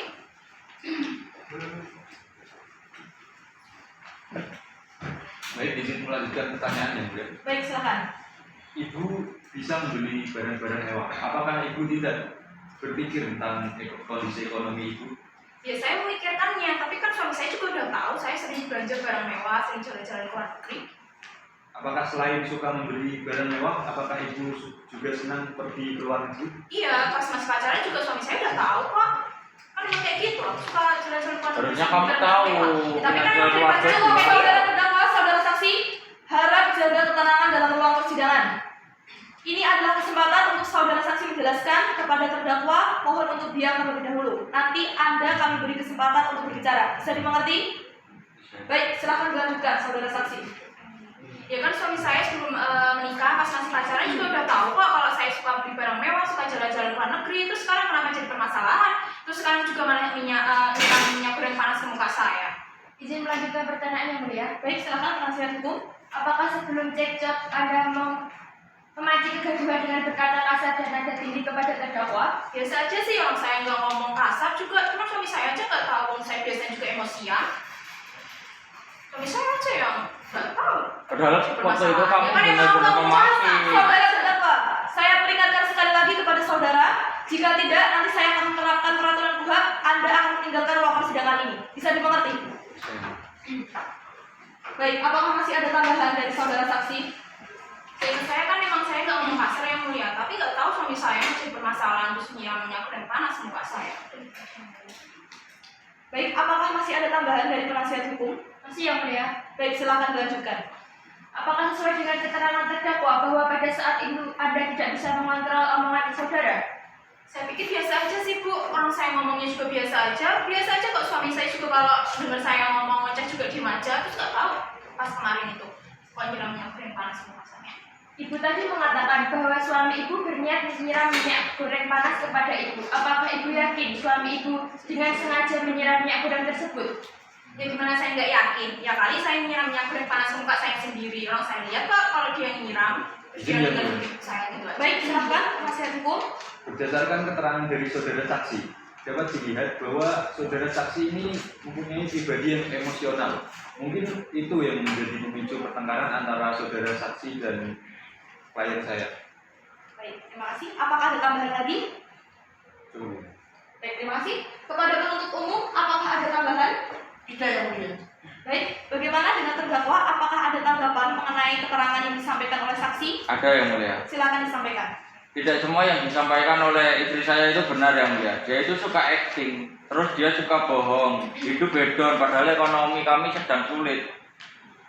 Baik, izin melanjutkan pertanyaan yang mulia. Baik, silakan. Ibu bisa membeli barang-barang mewah. Apakah ibu tidak berpikir tentang kondisi ekonomi ibu? Ya, saya memikirkannya, tapi kan suami saya juga udah tahu saya sering belanja barang mewah, sering jalan-jalan ke luar negeri. Apakah selain suka membeli barang mewah, apakah ibu juga senang pergi ke luar negeri? Iya, pas masih pacaran juga suami saya udah tahu kok. Kan emang kayak gitu, aku suka jalan-jalan ke luar negeri. Harusnya kamu tahu, Ya, tapi kan punya emang keluarga daripada juga. saudara terdakwa, saudara saksi, harap jaga ketenangan dalam ruang persidangan. Ini adalah kesempatan untuk saudara saksi menjelaskan kepada terdakwa, mohon untuk diam terlebih dahulu. Nanti Anda kami beri kesempatan untuk berbicara. Bisa dimengerti? Baik, silakan dilanjutkan, saudara saksi. Ya kan suami saya sebelum menikah pas masih pacaran juga udah tahu kok kalau saya suka beli barang mewah, suka jalan-jalan ke luar negeri. Terus sekarang kenapa jadi permasalahan? Terus sekarang juga malah minyak goreng panas ke muka saya. Izin melanjutkan pertanyaan yang mulia. Baik, silakan penasihat hukum. Apakah sebelum cekcok Anda memancing kegaduhan dengan berkata kasar dan nada tinggi kepada terdakwa? Biasa aja sih, orang saya nggak ngomong kasar juga. Cuma suami saya aja nggak tahu, orang saya biasanya juga emosian. Suami saya aja yang nggak tahu. Padahal waktu itu kamu Ya kan emang benar-benar kamu memaki. saudara terdakwa. Saya peringatkan sekali lagi kepada saudara, jika tidak nanti saya akan menerapkan peraturan kuhap, Anda akan meninggalkan ruang persidangan ini. Bisa dimengerti? Baik, apakah masih ada tambahan dari saudara saksi? Seingat saya kan memang saya nggak ngomong kasar yang mulia, tapi nggak tahu suami saya masih bermasalahan terus minyak goreng panas muka saya. Baik, apakah masih ada tambahan dari penasihat hukum? Masih yang mulia. Baik, silakan dilanjutkan. Apakah sesuai dengan keterangan terdakwa bahwa pada saat itu Anda tidak bisa mengontrol omongan saudara? Saya pikir biasa aja sih Bu, orang saya ngomongnya juga biasa aja kok suami saya juga kalau dengar saya ngomong ngoceh juga diem aja, terus nggak tahu pas kemarin itu kok nyiram minyak goreng panas sama masaknya. Ibu tadi mengatakan bahwa suami ibu berniat menyiram minyak goreng panas kepada ibu. Apakah ibu yakin suami ibu dengan sengaja menyiram minyak goreng tersebut? Ya gimana saya nggak yakin, ya kali saya nyiram minyak goreng panas ke muka saya sendiri, orang saya lihat kok kalau dia yang nyiram, terus dia Iya, dengar Bu. saya gitu aja. Baik, silakan penasihat hukum. Berdasarkan keterangan dari saudara saksi, dapat dilihat bahwa saudara saksi ini mempunyai pribadi yang emosional. Mungkin itu yang menjadi pemicu pertengkaran antara saudara saksi dan klien saya. Baik, terima kasih. Apakah ada tambahan lagi? Cukup. Baik, terima kasih. Kepada penuntut umum, apakah ada tambahan? Tidak yang mulia. Baik, bagaimana dengan terdakwa? Apakah ada tanggapan mengenai keterangan yang disampaikan oleh saksi? Ada yang mulia. Silakan disampaikan. Tidak semua yang disampaikan oleh istri saya itu benar yang mulia. Dia itu suka acting, terus dia suka bohong, hidup hedon, padahal ekonomi kami sedang sulit.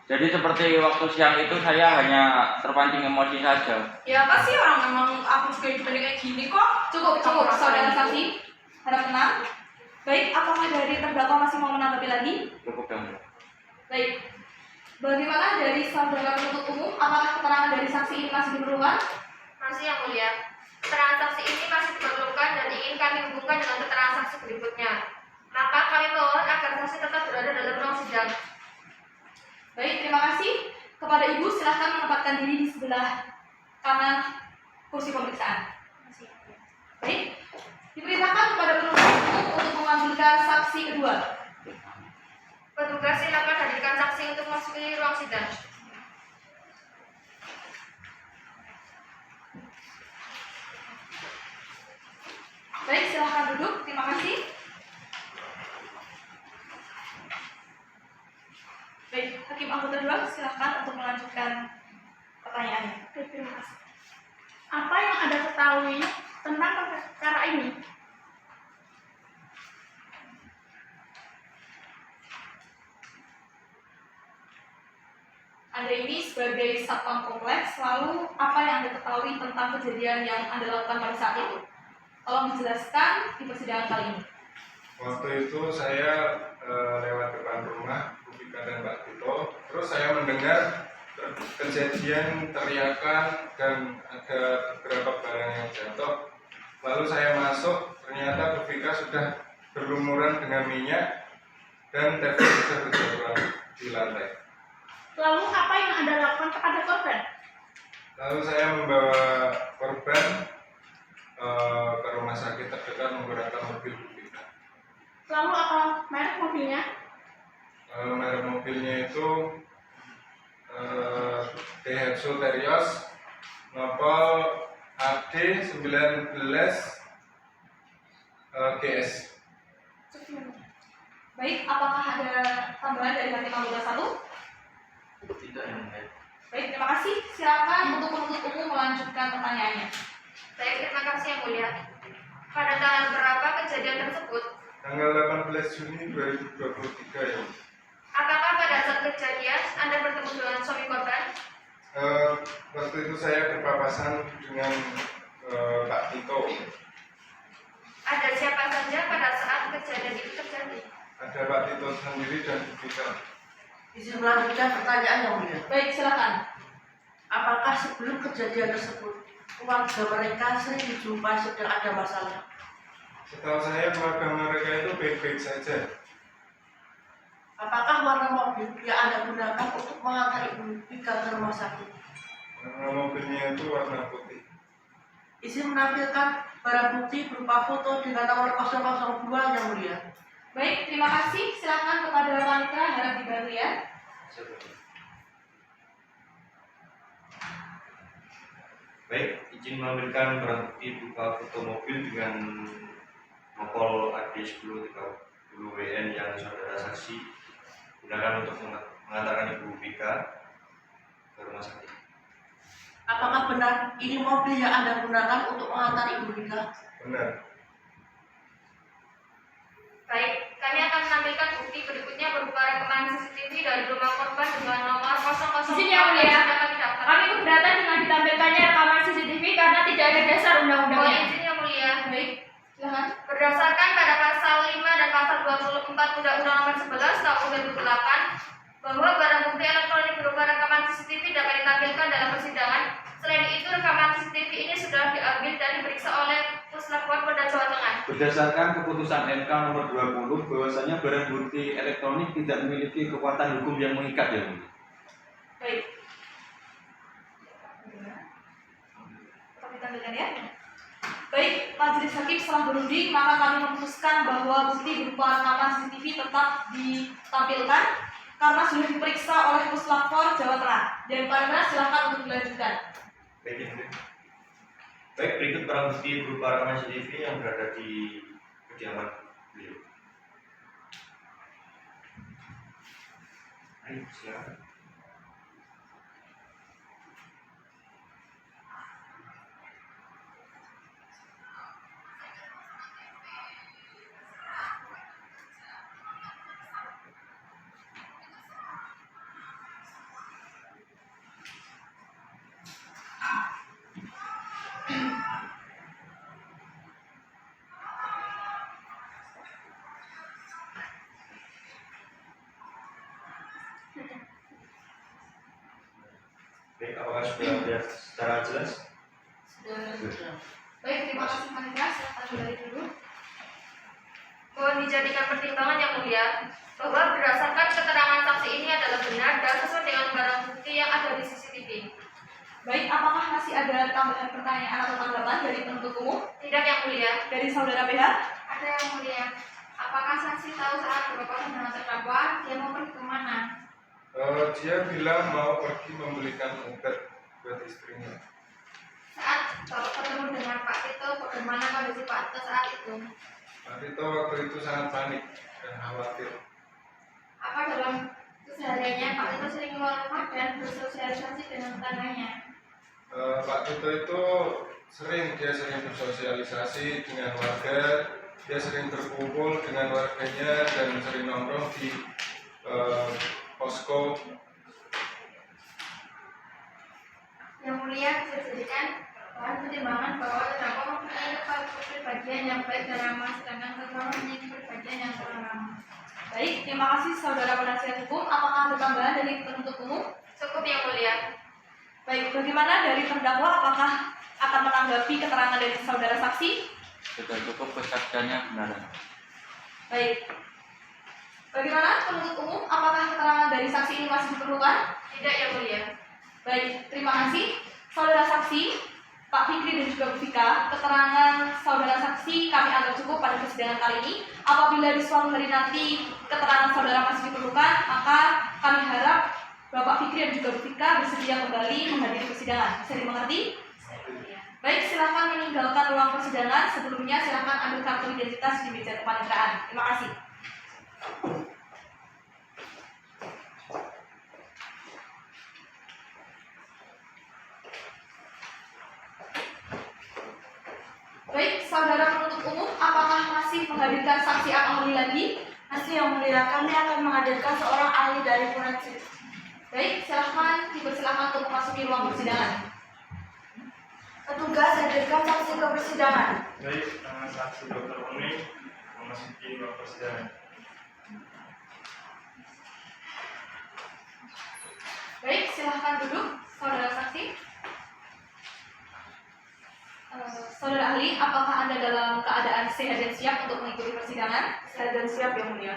Jadi seperti waktu siang itu saya hanya terpancing emosi saja. Ya apa sih orang memang aku juga hidupnya kayak gini kok. Cukup, saudara saksi. Harap tenang. Baik, apakah dari terdakwa masih mau menanggapi lagi? Cukup yang mulia. Baik. Bagaimana dari saudara penuntut umum? Apakah keterangan dari saksi ini masih diperlukan? Masih yang mulia. Keterangan saksi ini masih diperlukan dan ingin kami hubungkan dengan keterangan saksi berikutnya. Maka kami mohon agar saksi tetap berada dalam ruang sidang. Baik, terima kasih. Kepada Ibu, silahkan menempatkan diri di sebelah kanan kursi pemeriksaan. Baik, diperintahkan kepada penuntut umum untuk memanggilkan saksi kedua. Petugas silakan hadirkan saksi untuk masuk ke ruang sidang. Baik, silahkan duduk. Terima kasih. Baik, Hakim anggota 2, silahkan untuk melanjutkan pertanyaannya. Baik, terima kasih. Apa yang Anda ketahui tentang perkara ini? Anda ini sebagai satpam kompleks, lalu apa yang Anda ketahui tentang kejadian yang Anda lakukan pada saat itu? Tolong dijelaskan di persidangan kali ini. Waktu itu saya lewat depan rumah Bupika dan Mbak Tito, terus saya mendengar kejadian teriakan dan ada beberapa barang yang jatuh. Lalu saya masuk, ternyata Bupika sudah berlumuran dengan minyak dan TV sudah berjatuhan di lantai. Lalu apa yang Anda lakukan kepada korban? Lalu saya membawa korban ke rumah sakit terdekat menggunakan mobil Bupika. Lalu apa merek mobilnya? Merek mobilnya itu Daihatsu Terios Nopal AD 19 GS. Baik, apakah ada tambahan dari Hakim anggota 1? Tidak yang mulia. Baik, terima kasih. Silakan untuk penuntut umum melanjutkan pertanyaannya. Baik, terima kasih yang mulia. Pada tanggal berapa kejadian tersebut? Tanggal 18 Juni 2023 ya. Apakah pada saat kejadian Anda bertemu dengan suami korban? Waktu itu saya berpapasan dengan Pak Tito. Ada siapa saja pada saat kejadian itu terjadi? Ada Pak Tito sendiri dan Bupika. Izin melanjutkan pertanyaan yang mulia. Baik, silakan. Apakah sebelum kejadian tersebut keluarga mereka sering dijumpai sedang ada masalah? Setahu saya keluarga mereka itu baik-baik saja. Apakah warna mobil yang Anda gunakan untuk mengantar Ibu Bupika ke rumah sakit? Warna mobilnya itu warna putih. Izin menampilkan barang bukti berupa foto dengan nomor 002 yang mulia. Baik, terima kasih. Silakan kepada wanita, harap dibantu ya. Baik, izin menampilkan barang bukti berupa foto mobil dengan Nopal AD 1030 WN yang saudara saksi gunakan untuk mengantarkan Ibu Bupika ke rumah sakit. Apakah benar ini mobil yang Anda gunakan untuk mengantar Ibu Bupika? Benar. Baik, Kami akan menampilkan bukti berikutnya berupa rekaman CCTV dari rumah korban dengan nomor 004 Izin yang mulia. yang dapat didaftarkan. Kami keberatan dengan ditampilkannya rekaman CCTV karena tidak ada dasar Mohon undang-undangnya. izin yang mulia. Baik, silakan. Berdasarkan pada pasal 5 dan pasal 24 Undang-Undang Nomor 11 Tahun 2008 bahwa barang bukti elektronik berupa rekaman CCTV dapat ditampilkan dalam persidangan. Selain itu, rekaman CCTV ini sudah diambil dan diperiksa oleh Puslapor Polda Jawa Tengah. Berdasarkan keputusan MK nomor 20 bahwasanya barang bukti elektronik tidak memiliki kekuatan hukum yang mengikat ya mulia. Baik. Tetap ditampilkan ya. Baik, majelis hakim setelah berunding, maka kami memutuskan bahwa bukti berupa rekaman CCTV tetap ditampilkan karena sudah diperiksa oleh Puslapor Jawa Tengah. Dan Parna silakan untuk dilanjutkan. Baik, Yang Mulia. Baik, berikut barang bukti berupa rekaman CCTV yang berada di kediaman beliau. Ayo, silakan. Baik, apakah sudah melihat secara jelas? Sudah. Baik, terima kasih Manila. Silakan kembali dulu. Mohon dijadikan pertimbangan yang mulia bahwa berdasarkan keterangan saksi ini adalah benar dan sesuai dengan barang bukti yang ada di CCTV. Baik, apakah masih ada tambahan pertanyaan atau tanggapan dari penuntut umum? Tidak yang mulia. Dari saudara PH? Ada yang mulia. Apakah saksi tahu saat berpapasan dengan terdakwa dia mau pergi kemana? Dia bilang mau pergi membelikan obat buat istrinya. Saat Bapak bertemu dengan Pak Tito, bagaimana kondisi Pak Tito saat itu? Pak Tito waktu itu sangat panik dan khawatir. Apa dalam kesehariannya Pak Tito sering keluar rumah dan bersosialisasi dengan tetangganya? Pak Tito itu dia sering bersosialisasi dengan warga, dia sering berkumpul dengan warganya dan sering nongkrong di posko. Yang mulia bisa dijadikan bahan pertimbangan bahwa terdakwa mempunyai kepribadian yang baik dan ramah, sedangkan terdakwa mempunyai kepribadian yang kurang ramah. Baik, terima kasih saudara penasihat hukum. Apakah ada tambahan dari penuntut umum? Cukup yang mulia. Baik, bagaimana dari terdakwa? Apakah akan menanggapi keterangan dari saudara saksi? Sudah cukup kesaksiannya benar. Baik. Bagaimana penuntut umum? Apakah keterangan dari saksi ini masih diperlukan? Tidak yang mulia. Baik, terima kasih. Saudara saksi, Pak Fikri dan juga Bu Vika, keterangan saudara saksi kami anggap cukup pada persidangan kali ini. Apabila di suatu hari nanti keterangan saudara masih diperlukan, maka kami harap Bapak Fikri dan juga Bu Vika bersedia kembali menghadiri persidangan. Bisa dimengerti? Baik, silakan meninggalkan ruang persidangan. Sebelumnya silakan ambil kartu identitas di meja kepaniteraan. Terima kasih. Baik, saudara penuntut umum, apakah masih menghadirkan saksi atau ahli lagi? Masih yang mulia, kami akan menghadirkan seorang ahli dari forensik. Baik, silakan dipersilakan untuk memasuki ruang persidangan. Petugas hadirkan saksi ke persidangan. Baik, nama saksi Dr. Uni memasuki ruang persidangan. Baik, silahkan duduk, saudara saksi. Saudara ahli, apakah Anda dalam keadaan sehat dan siap untuk mengikuti persidangan? Sehat dan siap yang mulia.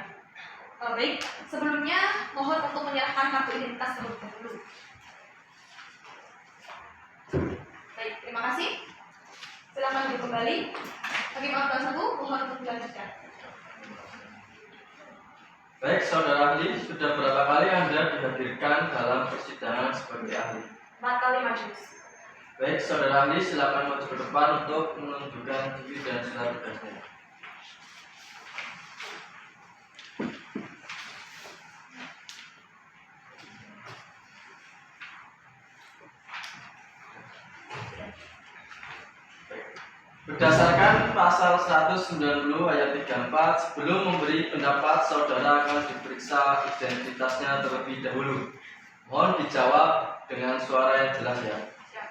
Baik, sebelumnya mohon untuk menyerahkan kartu identitas terlebih dahulu. Baik, terima kasih. Silakan duduk kembali. Hakim Abdul Satu, mohon untuk dilanjutkan. Baik, saudara ahli, sudah berapa kali Anda dihadirkan dalam persidangan sebagai ahli? 4 kali majelis. Baik, saudara ahli, silakan maju ke depan untuk menunjukkan diri dan surat tugasnya. Berdasarkan pasal 190 ayat 34, sebelum memberi pendapat, saudara akan diperiksa identitasnya terlebih dahulu. Mohon dijawab dengan suara yang jelas ya. Siap.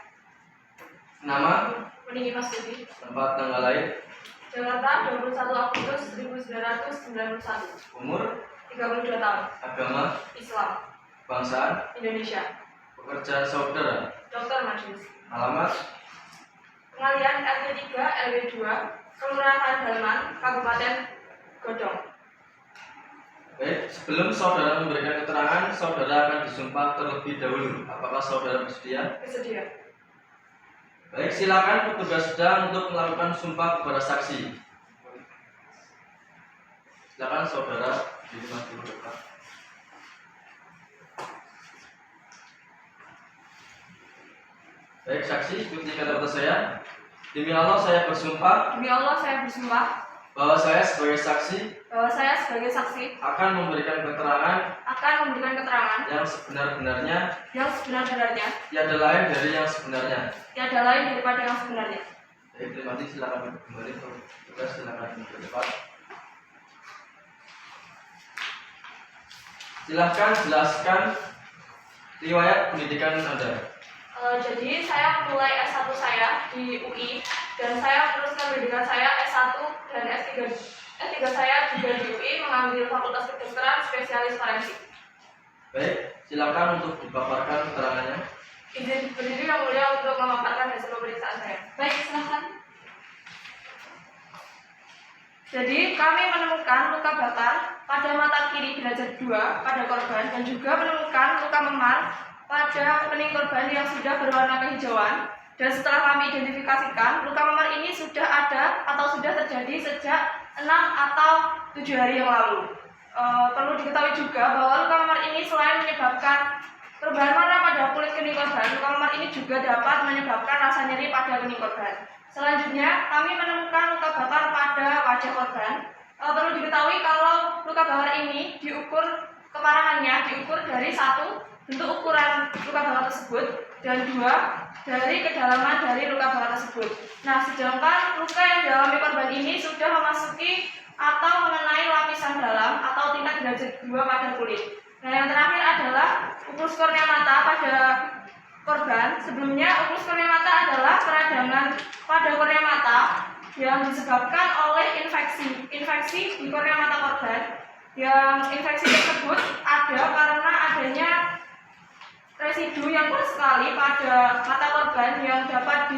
Nama, Meninggi Mas Budi. tempat tanggal lahir, Jakarta 21 Agustus 1991. umur, 32 tahun. agama, Islam. bangsa, Indonesia. pekerjaan saudara, Dokter Majelis. alamat, Pengalian RT 3 RW 2 Kelurahan Dalman Kabupaten Godong. Baik, sebelum saudara memberikan keterangan, saudara akan disumpah terlebih dahulu. Apakah saudara bersedia? Bersedia. Baik, silakan petugas sedang untuk melakukan sumpah kepada saksi. Silakan saudara di maju depan. Baik, saksi, ikuti kata-kata saya. Demi Allah saya bersumpah Demi Allah saya bersumpah bahwa saya sebagai saksi bahwa saya sebagai saksi akan memberikan keterangan akan memberikan keterangan yang sebenar-benarnya, yang sebenar-benarnya, tiada lain dari yang sebenarnya. tiada lain daripada yang sebenarnya. Baik, terima kasih. Silakan kembali petugas, silakan ke depan. Silahkan jelaskan riwayat pendidikan Anda. Jadi saya mulai S1 saya di UI dan saya meneruskan pendidikan saya S1 dan S3 saya juga di UI mengambil Fakultas Kedokteran spesialis forensik. Baik, silakan untuk dipaparkan keterangannya. Izin berdiri yang mulia untuk memaparkan hasil pemeriksaan saya. Baik, silakan. Jadi kami menemukan luka bakar pada mata kiri derajat 2 pada korban dan juga menemukan luka memar pada kening korban yang sudah berwarna kehijauan. Dan setelah kami identifikasikan, luka memar ini sudah ada atau sudah terjadi sejak 6 atau 7 hari yang lalu. Perlu diketahui juga bahwa luka memar ini selain menyebabkan perubahan warna pada kulit kening korban, luka memar ini juga dapat menyebabkan rasa nyeri pada kening korban. Selanjutnya, kami menemukan luka bakar pada wajah korban. Perlu diketahui kalau luka bakar ini diukur keparahannya diukur dari 1 bentuk ukuran luka bakar tersebut dan 2 dari kedalaman dari luka bakar tersebut. Nah, sedangkan luka yang dialami korban ini sudah memasuki atau mengenai lapisan dalam atau tingkat derajat 2 pada kulit. Nah, yang terakhir adalah ukus kornea mata pada korban. Sebelumnya, ukus kornea mata adalah peradangan pada kornea mata yang disebabkan oleh infeksi di kornea mata korban. Yang infeksi tersebut ada karena adanya residu yang kuat sekali pada mata korban yang dapat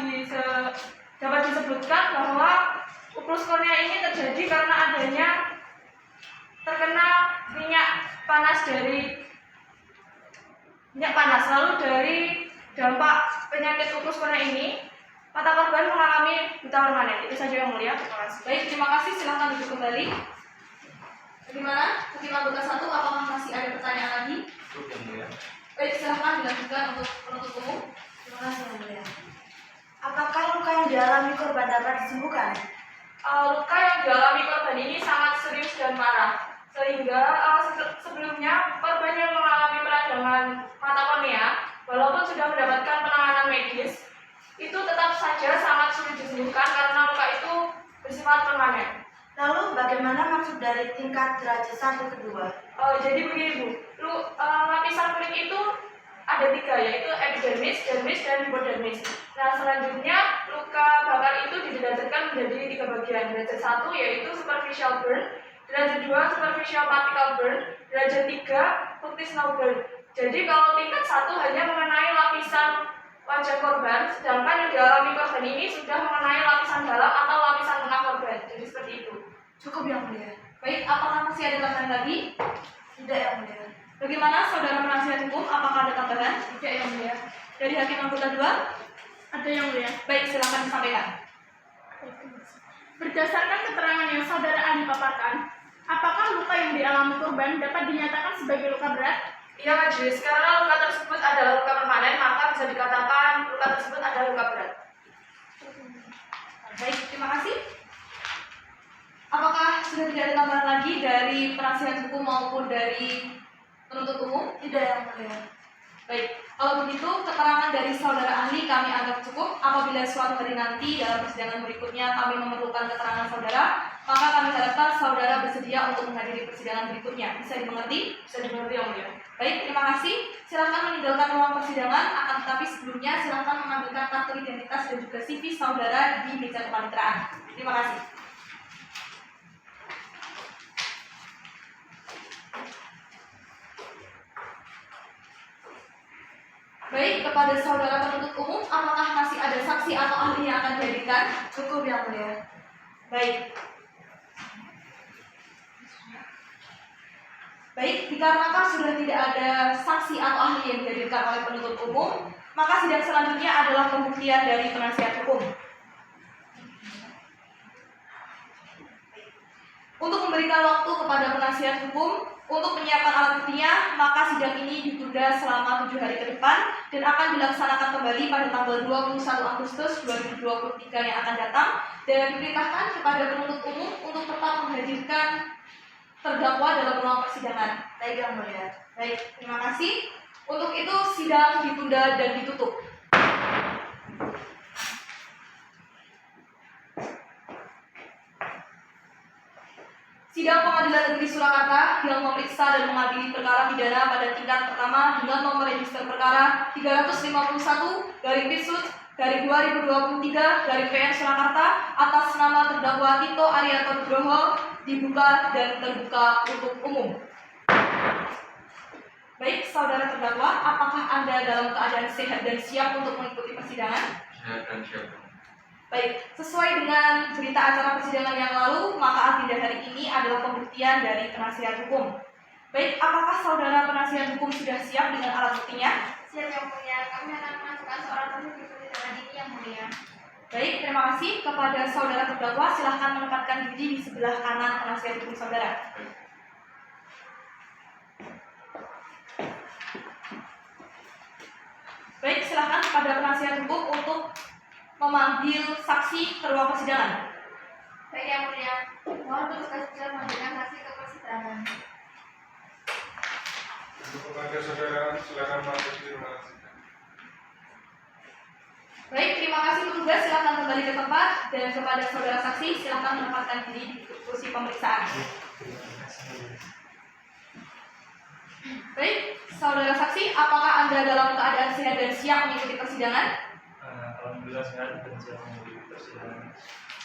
disebutkan bahwa ukus kornea ini terjadi karena adanya terkena minyak panas. Lalu dari dampak penyakit ukus kornea ini, mata korban mengalami buta permanen. Itu saja yang mulia. Terima kasih. Baik, terima kasih. Silakan duduk kembali. Bagaimana? Hakim anggota 1, apakah masih ada pertanyaan lagi? Cukup yang mulia. Baik, silakan dilanjutkan untuk penuntut umum. Terima kasih yang mulia. Apakah luka yang dialami korban dapat disembuhkan? Luka yang dialami korban ini sangat serius dan parah, sehingga sebelumnya korban yang mengalami peradangan mata kornea, walaupun sudah mendapatkan penanganan medis, itu tetap saja sangat sulit disembuhkan karena luka itu bersifat permanen. Lalu bagaimana maksud dari tingkat derajat 1 kedua? Jadi begini Bu, lapisan kulit itu ada 3, yaitu epidermis, dermis, dan hipodermis. Nah, selanjutnya luka bakar itu diderajatkan menjadi 3 bagian. Derajat 1 yaitu superficial burn, derajat 2 superficial particle burn, derajat 3 functional burn. Jadi kalau tingkat 1 hanya mengenai lapisan wajah korban, sedangkan yang dialami korban ini sudah mengenai lapisan dalam atau lapisan tengah korban. Jadi seperti itu. Cukup yang mulia. Baik, apakah masih ada tambahan lagi? Tidak yang mulia. Bagaimana saudara penasihat hukum? Apakah ada tambahan? Tidak yang mulia. Dari hakim anggota 2? Ada yang mulia. Baik, silakan disampaikan. Berdasarkan keterangan yang saudara ahli paparkan, apakah luka yang dialami korban dapat dinyatakan sebagai luka berat? Iya, Majelis. Karena luka tersebut adalah luka permanen, maka bisa dikatakan luka tersebut adalah luka berat. Baik, terima kasih. Apakah sudah tidak ada tambahan lagi dari penasihat hukum maupun dari penuntut umum? Tidak yang mulia. Baik, kalau begitu keterangan keterangan dari saudara ahli kami anggap cukup. Apabila suatu hari nanti dalam persidangan berikutnya kami memerlukan keterangan saudara, maka kami harapkan saudara bersedia untuk menghadiri persidangan berikutnya. Bisa dimengerti? Bisa dimengerti, Yang Mulia. Baik, terima kasih. Silakan meninggalkan ruang persidangan. Akan tetapi sebelumnya silakan mengambilkan kartu identitas dan juga CV saudara di meja kepaniteraan. Terima kasih. Baik, kepada saudara penuntut umum, apakah masih ada saksi atau ahli yang akan dihadirkan? Cukup, Yang Mulia. Baik. Baik, dikarenakan sudah tidak ada saksi atau ahli yang dihadirkan oleh penuntut umum, maka sidang selanjutnya adalah pembuktian dari penasihat hukum. Untuk memberikan waktu kepada penasihat hukum untuk menyiapkan alat buktinya, maka sidang ini ditunda selama 7 hari ke depan dan akan dilaksanakan kembali pada tanggal 21 Agustus 2023 yang akan datang, dan diperintahkan kepada penuntut umum untuk tetap menghadirkan terdakwa dalam ruang persidangan. Baik, Yang Mulia. Baik, terima kasih. Untuk itu sidang ditunda dan ditutup. Sidang Pengadilan Negeri Surakarta yang memeriksa dan mengadili perkara pidana pada tingkat pertama dengan nomor register perkara 351/Pisut/2023/PN Surakarta atas nama terdakwa Tito Arianto Nugroho dibuka dan terbuka untuk umum. Baik, saudara terdakwa, apakah Anda dalam keadaan sehat dan siap untuk mengikuti persidangan? Sehat dan siap. Baik, sesuai dengan berita acara persidangan yang lalu, maka agenda hari ini adalah pembuktian dari penasihat hukum. Baik, apakah saudara penasihat hukum sudah siap dengan alat buktinya? Siap, Yang Mulia. Kami akan memasukkan seorang saksi di persidangan ini, Yang Mulia. Baik, terima kasih. Kepada saudara terdakwa, silahkan menempatkan diri di sebelah kanan penasihat hukum saudara. Baik, silahkan kepada penasihat hukum untuk memanggil saksi ke ruang persidangan. Baik, Yang Mulia. Mohon petugas jalan menghadirkan saksi ke persidangan. Untuk kepada saudara, silakan masuk di ruang sidang. Baik, terima kasih petugas. Silakan kembali ke tempat, dan kepada saudara saksi silakan menempatkan diri di kursi pemeriksaan. Baik, saudara saksi, apakah Anda dalam keadaan sehat dan siap mengikuti persidangan? Alhamdulillah sehat dan siap mengikuti persidangan.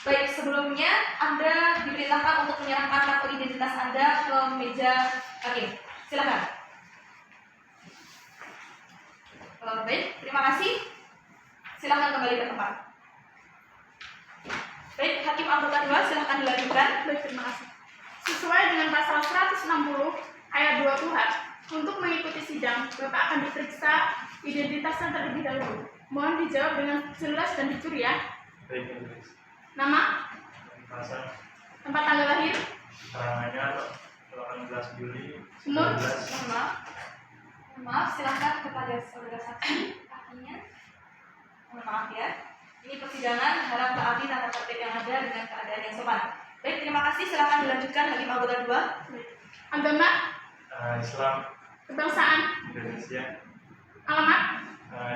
Baik, sebelumnya Anda diperintahkan untuk menyerahkan kartu identitas Anda ke meja hakim. Silakan. Baik, terima kasih. Silakan kembali ke tempat. Baik, Hakim anggota 2, silakan dilanjutkan. Baik, terima kasih. Sesuai dengan pasal 160 ayat 2 KUHP, untuk mengikuti sidang, Bapak akan diperiksa identitasnya terlebih dahulu. Mohon dijawab dengan jelas dan jujur ya. Baik, Ibu. Nama, Pasal tempat tanggal lahir, keterangannya 18 Juli Umur, 19. maaf, silakan kepada saudara saksi, ahlinya. Mohon maaf ya. Ini persidangan, harap taati tata tertib yang ada dengan keadaan yang sopan. Baik, terima kasih. Silakan dilanjutkan Hakim anggota 2. agama, Islam, kebangsaan, Indonesia, alamat,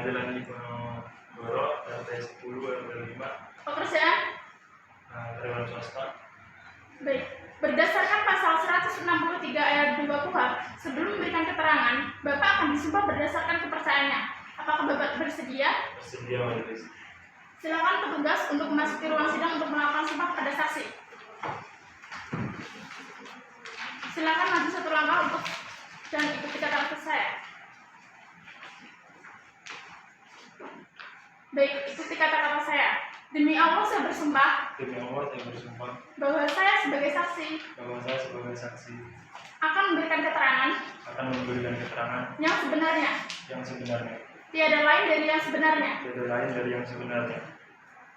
Jalan Diponegoro, RT 10 RT 5, pekerjaan. karyawan swasta. Baik, berdasarkan pasal 163 ayat 2 KUHP, sebelum memberikan keterangan, Bapak akan disumpah berdasarkan kepercayaannya. Apakah Bapak bersedia? Bersedia, Majelis. Silakan petugas untuk memasuki ruang sidang untuk melakukan sumpah kepada saksi. Silakan maju satu langkah untuk dan ikuti kata saya. Baik, ikuti kata-kata saya. Demi Allah saya bersumpah Demi Allah, saya bersumpah bahwa saya sebagai saksi bahwa saya sebagai saksi akan memberikan keterangan akan memberikan keterangan yang sebenarnya, yang sebenarnya, tiada lain dari yang sebenarnya. tidak lain dari yang sebenarnya.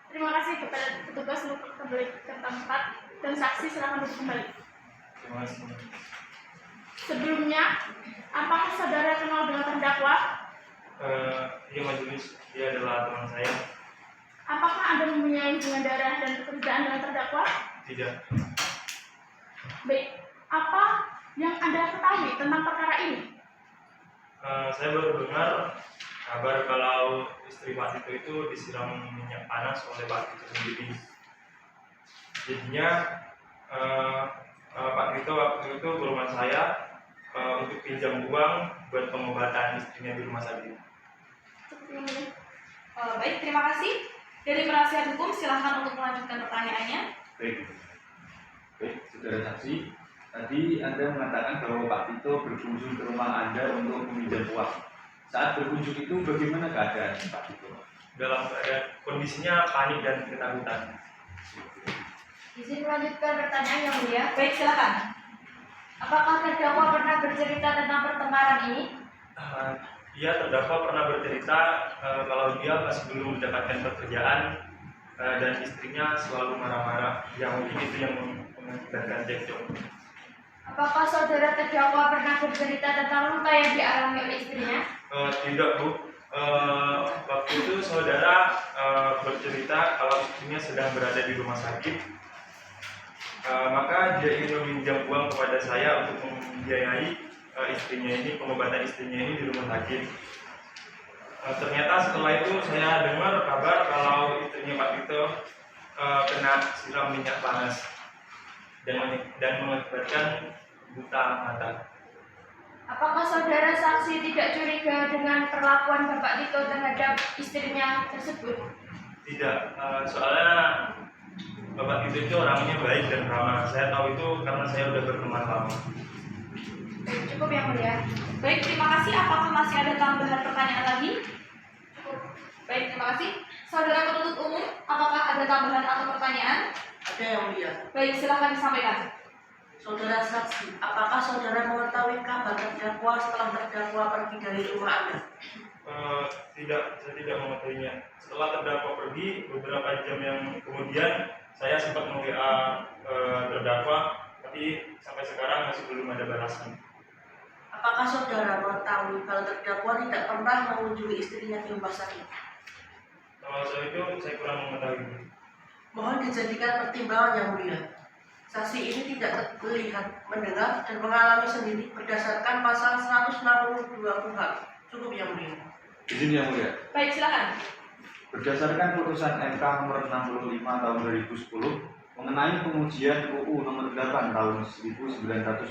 Terima kasih kepada petugas untuk kembali ke tempat dan saksi silakan duduk kembali. Terima kasih. Sebelumnya, apakah saudara kenal dengan terdakwa? Iya, Majelis, dia adalah teman saya. Apakah Anda mempunyai hubungan darah dan pekerjaan dengan terdakwa? Tidak. Baik, apa yang Anda ketahui tentang perkara ini? Saya baru dengar kabar kalau istri Pak Tito itu disiram minyak panas oleh Pak Tito sendiri. Jadinya Pak Tito waktu itu ke rumah saya untuk pinjam uang buat pengobatan istrinya di rumah sakit. Baik, terima kasih. Dari penasihat hukum silahkan untuk melanjutkan pertanyaannya. Baik, saudara saksi, tadi Anda mengatakan bahwa Pak Tito berkunjung ke rumah Anda untuk meminjam uang. Saat berkunjung itu bagaimana keadaan Pak Tito? Dalam keadaan kondisinya panik dan ketakutan. Izin melanjutkan pertanyaan yang mulia. Baik, silakan. Apakah terdakwa pernah bercerita tentang pertengkaran ini? Dia terdakwa pernah bercerita kalau dia masih belum mendapatkan pekerjaan dan istrinya selalu marah-marah. Yang mungkin itu yang mengakibatkan cekcok. Apakah saudara terdakwa pernah bercerita tentang luka yang dialami oleh istrinya? Tidak, Bu. Waktu itu saudara bercerita kalau istrinya sedang berada di rumah sakit. Maka dia ingin meminjam uang kepada saya untuk membiayai istrinya ini, pengobatan istrinya ini di rumah sakit. Ternyata setelah itu saya dengar kabar kalau istrinya Pak Tito kena siram minyak panas dan mengakibatkan buta mata. Apakah saudara saksi tidak curiga dengan perlakuan Bapak Tito terhadap istrinya tersebut? Tidak, soalnya Bapak Tito itu orangnya baik dan ramah. Saya tahu itu karena saya sudah berteman lama. Baik, cukup yang mulia. Baik, terima kasih. Apakah masih ada tambahan pertanyaan lagi? Baik, terima kasih. Saudara penuntut umum, apakah ada tambahan atau pertanyaan? Ada yang mulia. Baik, silakan disampaikan. Saudara saksi, apakah saudara mengetahui kabar terdakwa setelah terdakwa pergi dari rumah Anda? Tidak, saya tidak mengetahuinya. Setelah terdakwa pergi, beberapa jam yang kemudian saya sempat meng-WA terdakwa, tapi sampai sekarang masih belum ada balasan. Apakah saudara mengetahui kalau terdakwa tidak pernah mengunjungi istrinya di rumah sakit? Kalau soal itu saya kurang mengetahui. Mohon dijadikan pertimbangan yang mulia. Saksi ini tidak melihat, mendengar, dan mengalami sendiri berdasarkan pasal 162 KUHP. Cukup yang mulia. Izin yang mulia. Baik, silakan. Berdasarkan putusan MK nomor 65 tahun 2010 mengenai pengujian UU nomor 8 tahun 1981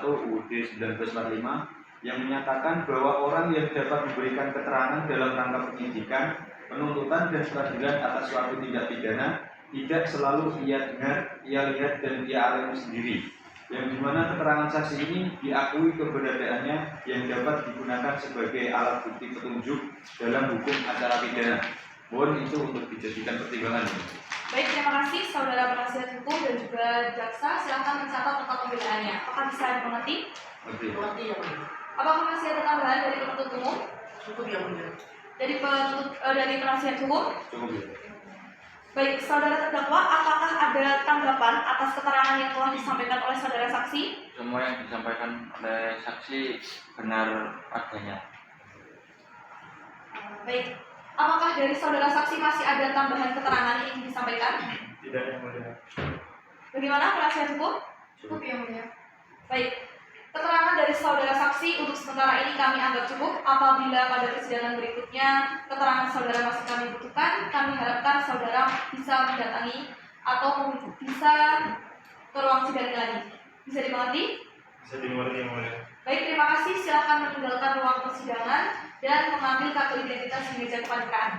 UUD 1945 yang menyatakan bahwa orang yang dapat memberikan keterangan dalam rangka penyidikan, penuntutan dan peradilan atas suatu tindak pidana tidak selalu ia dengar, ia lihat dan ia alami sendiri, yang dimana keterangan saksi ini diakui keberadaannya yang dapat digunakan sebagai alat bukti petunjuk dalam hukum acara pidana. Mohon itu untuk dijadikan pertimbangan. Baik, terima kasih saudara penasihat hukum dan juga jaksa. Silakan mencatat tentang pembelaannya. Apakah bisa dimengerti? Mengerti yang mulia. Apakah masih ada tambahan dari penuntut umum? Cukup yang mulia. Dari penasihat hukum? Cukup ya. Baik, saudara terdakwa, apakah ada tanggapan atas keterangan yang telah disampaikan oleh saudara saksi? Semua yang disampaikan oleh saksi benar adanya. Baik, apakah dari saudara saksi masih ada tambahan keterangan yang ingin disampaikan? Tidak yang mulia. Bagaimana penasihat hukum? Cukup yang mulia. Baik, keterangan dari saudara saksi untuk sementara ini kami anggap cukup. Apabila pada persidangan berikutnya keterangan saudara masih kami butuhkan, kami harapkan saudara bisa mendatangi atau bisa ke ruang sidang lagi. Bisa dimengerti? Bisa dimengerti yang mulia. Baik, terima kasih. Silakan meninggalkan ruang persidangan dan mengambil kartu identitas di meja kepanitiaan.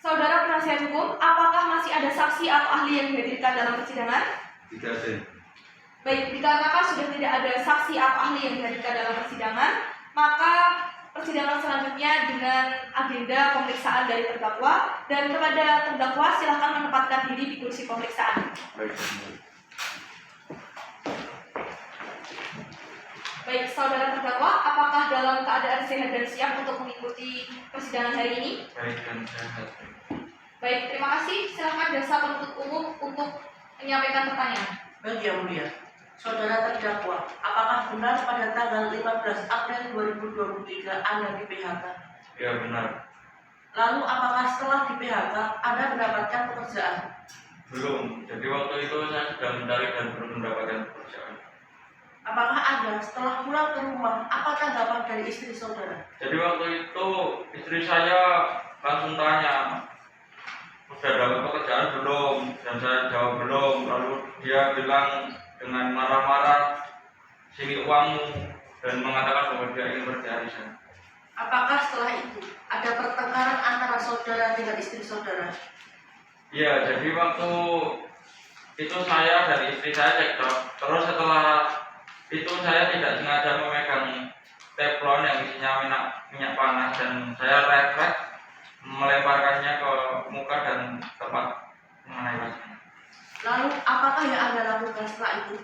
Saudara penasihat hukum, apakah masih ada saksi atau ahli yang dihadirkan dalam persidangan? Tidak ada. Baik, dikarenakan sudah tidak ada saksi atau ahli yang dihadirkan dalam persidangan, maka persidangan selanjutnya dengan agenda pemeriksaan dari terdakwa, dan kepada terdakwa silakan menempatkan diri di kursi pemeriksaan. Baik. Baik, saudara terdakwa, apakah dalam keadaan sehat dan siap untuk mengikuti persidangan hari ini? Baik dan sehat. Baik, terima kasih. Silakan jaksa penuntut umum untuk menyampaikan pertanyaan. Baik yang mulia. Saudara terdakwa, apakah benar pada tanggal 15 April 2023 Anda di PHK? Ya benar. Lalu apakah setelah di PHK Anda mendapatkan pekerjaan? Belum. Jadi waktu itu saya sudah mencari dan belum mendapatkan pekerjaan. Apakah Anda setelah pulang ke rumah, apa tanggapan dari istri saudara? Jadi waktu itu istri saya langsung tanya, udah dapat pekerjaan belum? Dan saya jawab belum. Lalu dia bilang dengan marah-marah, sini uangmu, dan mengatakan bahwa dia ingin berjarisan. Apakah setelah itu ada pertengkaran antara saudara dengan istri saudara? Iya, jadi waktu itu saya dan istri saya cekcok. Terus setelah itu saya tidak sengaja memegang teflon yang isinya minyak panas dan saya refleks melemparkannya ke muka dan tempat mengenai wajahnya. Lalu apakah yang Anda lakukan setelah itu?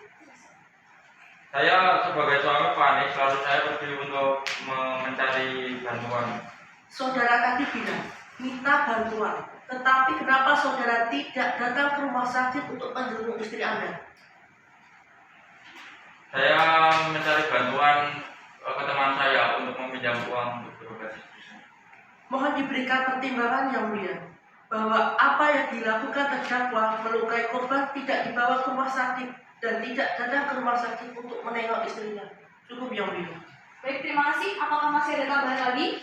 Saya sebagai suami panik, lalu saya pergi untuk mencari bantuan. Saudara tadi bilang minta bantuan, tetapi kenapa saudara tidak datang ke rumah sakit untuk menjenguk istri Anda? Saya mencari bantuan ke teman saya untuk meminjam uang untuk berobat istri saya. Mohon diberikan pertimbangan yang mulia bahwa apa yang dilakukan terdakwa melukai korban tidak dibawa ke rumah sakit dan tidak datang ke rumah sakit untuk menengok istrinya. Cukup yang mulia. Baik, terima kasih. Apakah masih ada tambahan lagi?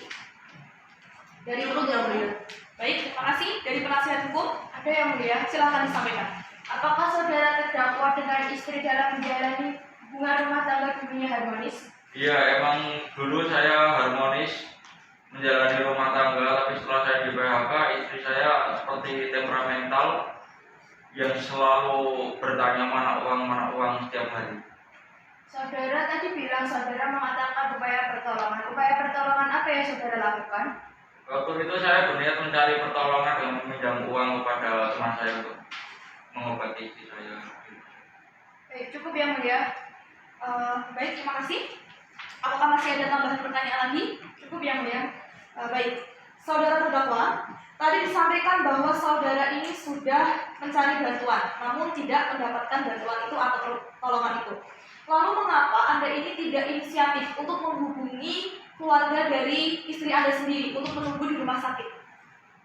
Dari Cukup yang mulia. Baik, terima kasih. Dari penasihat hukum, Ada yang mulia. silakan disampaikan. Apakah saudara terdakwa dengan istri dalam menjalani hubungan rumah tangga dunia harmonis? Iya, emang dulu saya harmonis menjalani rumah tangga, tapi setelah saya di PHK, istri saya seperti temperamental yang selalu bertanya mana uang setiap hari. Saudara tadi bilang saudara mengatakan upaya pertolongan. Upaya pertolongan apa yang saudara lakukan? Waktu itu saya berniat mencari pertolongan dengan meminjam uang kepada teman saya untuk mengobati istri saya. Baik, cukup yang mulia. Baik, terima kasih. Apakah masih ada tambahan pertanyaan lagi? Cukup yang mulia. Baik, saudara terdakwa, tadi disampaikan bahwa saudara ini sudah mencari bantuan, namun tidak mendapatkan bantuan itu atau pertolongan itu. Lalu mengapa Anda ini tidak inisiatif untuk menghubungi keluarga dari istri Anda sendiri untuk menunggu di rumah sakit?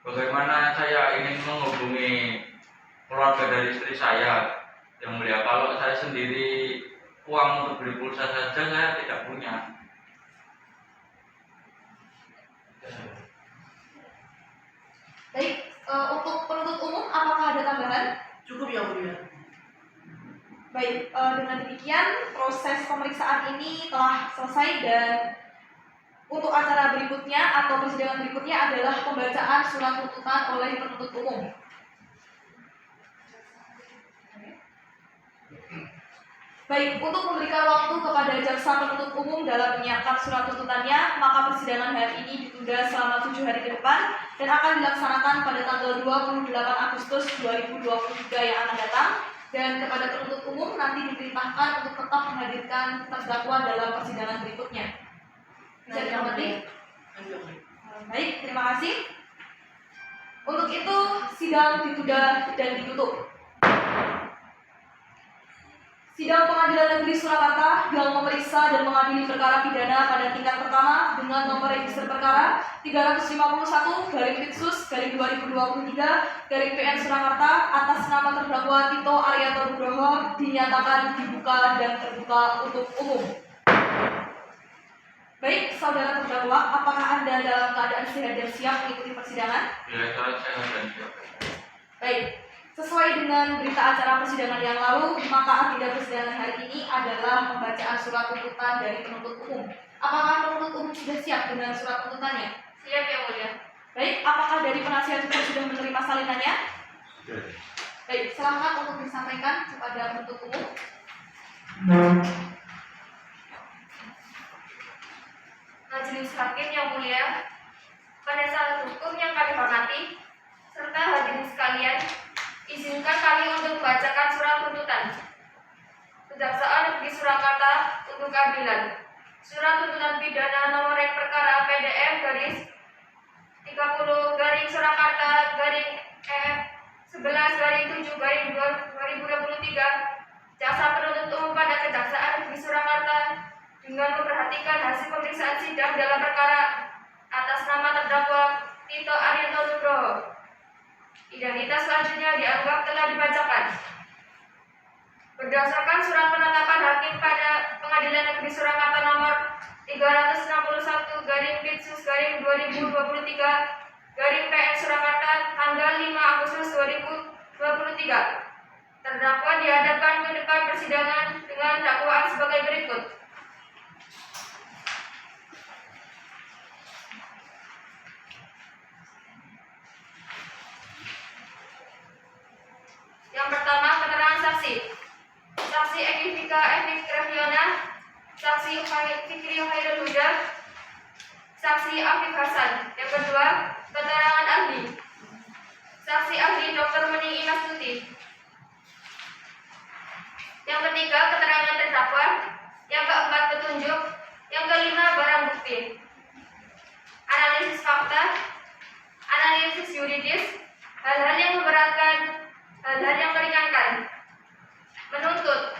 Bagaimana saya ingin menghubungi keluarga dari istri saya yang mulia, kalau saya sendiri uang untuk beli pulsa saja saya tidak punya. Baik, untuk penuntut umum apakah ada tambahan? Cukup yang mulia. Baik, dengan demikian proses pemeriksaan ini telah selesai dan untuk acara berikutnya atau persidangan berikutnya adalah pembacaan surat tuntutan oleh penuntut umum. Baik, untuk memberikan waktu kepada jaksa penuntut umum dalam menyiapkan surat tuntutannya, maka persidangan hari ini ditunda selama 7 hari ke depan dan akan dilaksanakan pada tanggal 28 Agustus 2023 yang akan datang. Dan kepada penuntut umum nanti diperintahkan untuk tetap menghadirkan terdakwa dalam persidangan berikutnya. Bisa dimengerti? Baik, terima kasih. Untuk itu, sidang ditunda dan ditutup. Sidang Pengadilan Negeri Surakarta yang memeriksa dan mengadili perkara pidana pada tingkat pertama dengan nomor register perkara 351/Fitsus/2023/PN Surakarta atas nama terdakwa Tito Arianto Nugroho dinyatakan dibuka dan terbuka untuk umum. Baik, saudara terdakwa, apakah Anda dalam keadaan sehat dan siap mengikuti persidangan? Ya, saya sehat dan siap. Baik, sesuai dengan berita acara persidangan yang lalu, maka agenda persidangan hari ini adalah pembacaan surat tuntutan dari penuntut umum. Apakah penuntut umum sudah siap dengan surat tuntutannya? Siap yang mulia. Baik, apakah dari penasihat hukum sudah menerima salinannya? Baik, silakan untuk disampaikan kepada penuntut umum. Majelis Hakim yang mulia, penasihat hukum yang kami hormati, serta hadirin sekalian, izinkan kami untuk membacakan surat tuntutan. Kejaksaan Negeri Surakarta untuk keadilan. Surat tuntutan pidana nomor rek perkara PDM garis 30/EF11/7/2023 Jaksa penuntut umum pada Kejaksaan Negeri Surakarta dengan memperhatikan hasil pemeriksaan sidang dalam perkara atas nama terdakwa Tito Arianto Nugroho. Identitas selanjutnya dianggap telah dibacakan. Berdasarkan surat penetapan hakim pada Pengadilan Negeri Surakarta nomor 361/2023/PN Surakarta tanggal 5 Agustus 2023. Terdakwa dihadapkan ke depan persidangan dengan dakwaan sebagai berikut. Yang pertama, keterangan saksi. Saksi Ekivika Efik Rafiona, saksi Fikri Khairul Huda, saksi Afif Hasan. Yang kedua, keterangan ahli. Saksi ahli Dr. Mening Inastuti. Yang ketiga, keterangan terdakwa. Yang keempat, petunjuk. Yang kelima, barang bukti. Analisis fakta, analisis yuridis, hal-hal yang memberatkan, hal-hal yang meringankan. Menuntut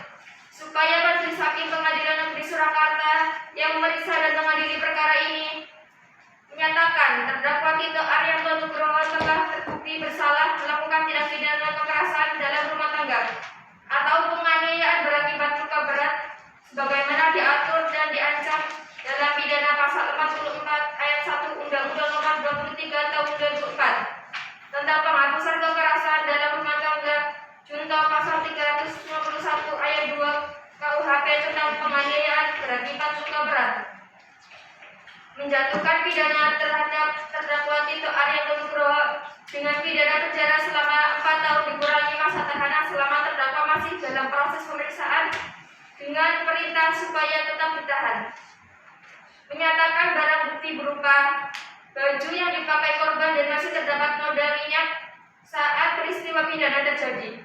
supaya Majelis Hakim Pengadilan Negeri Surakarta yang memeriksa dan mengadili perkara ini menyatakan terdakwa Tito Arianto Nugroho telah terbukti bersalah melakukan tindak pidana kekerasan dalam rumah tangga atau penganiayaan berakibat luka berat sebagaimana diatur dan diancam dalam pidana pasal 44 ayat 1 Undang-Undang Nomor 23 Tahun 2004 tentang penghapusan kekerasan dalam rumah tangga junto pasal 351 ayat 2 KUHP tentang penganiayaan berakibat luka berat, menjatuhkan pidana terhadap terdakwa Tito Arianto Nugroho dengan pidana penjara selama 4 tahun dikurangi masa tahanan selama terdakwa masih dalam proses pemeriksaan dengan perintah supaya tetap ditahan. Menyatakan barang bukti berupa baju yang dipakai korban dan masih terdapat noda minyak saat peristiwa pidana terjadi.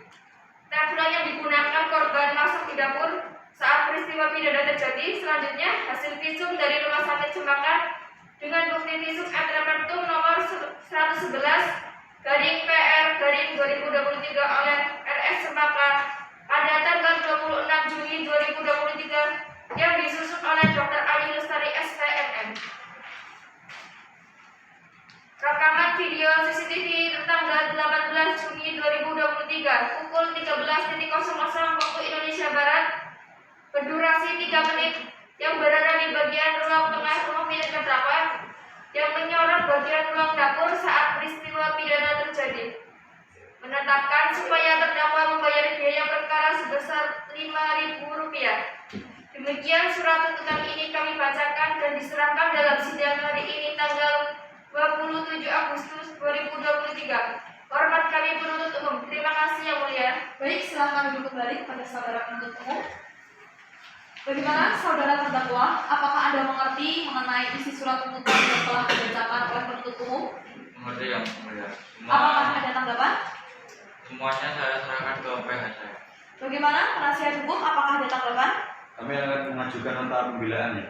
Teflon yang digunakan korban masak di dapur saat peristiwa pidana terjadi. Selanjutnya, hasil visum dari Rumah Sakit Cempaka dengan bukti visum Entrepertum nomor 111/PR/2023 oleh RS Cempaka pada tanggal 26 Juni 2023 yang disusun oleh Dr. Ayu Lestari SPNM. Rekaman video CCTV tanggal 18 Juni 2023 pukul 13.00 waktu Indonesia Barat berdurasi 3 menit yang berada di bagian ruang tengah rumah milik terdakwa yang menyorot bagian ruang dapur saat peristiwa pidana terjadi. Menetapkan supaya terdakwa membayar biaya perkara sebesar Rp5.000. Demikian surat tuntutan ini kami bacakan dan diserahkan dalam sidang hari ini tanggal 27 Agustus 2023. Hormat kami penuntut umum. Terima kasih yang mulia. Baik, silakan duduk kembali kepada saudara penuntut umum. Bagaimana saudara terdakwa? Apakah Anda mengerti mengenai isi surat tuntutan yang telah dibacakan oleh penuntut umum? Mengerti yang mulia. Apakah ada tanggapan? Semuanya saya serahkan ke PH saya. Bagaimana penasihat hukum? Apakah ada tanggapan? Kami akan mengajukan nota pembelaan ya.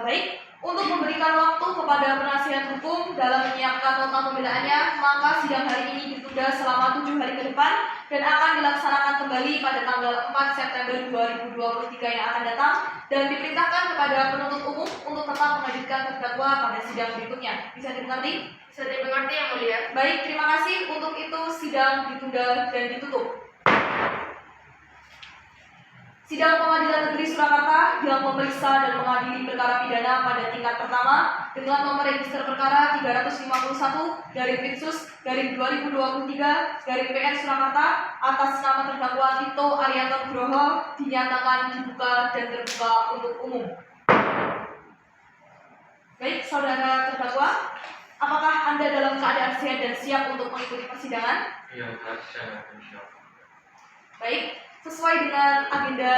Baik, untuk memberikan waktu kepada penasihat hukum dalam menyiapkan nota pembelaannya, maka sidang hari ini ditunda selama 7 hari ke depan dan akan dilaksanakan kembali pada tanggal 4 September 2023 yang akan datang dan diperintahkan kepada penuntut umum untuk tetap menghadirkan terdakwa pada sidang berikutnya. Bisa dimengerti? Bisa dimengerti yang mulia. Baik, terima kasih. Untuk itu sidang ditunda dan ditutup. Sidang Pengadilan Negeri Surakarta yang memeriksa dan mengadili perkara pidana pada tingkat pertama dengan nomor register perkara 351/2023/PN Surakarta atas nama terdakwa Tito Arianto Nugroho dinyatakan dibuka dan terbuka untuk umum. Baik, saudara terdakwa, apakah Anda dalam keadaan sehat dan siap untuk mengikuti persidangan? Iya, saya insya Allah. Baik. Sesuai dengan agenda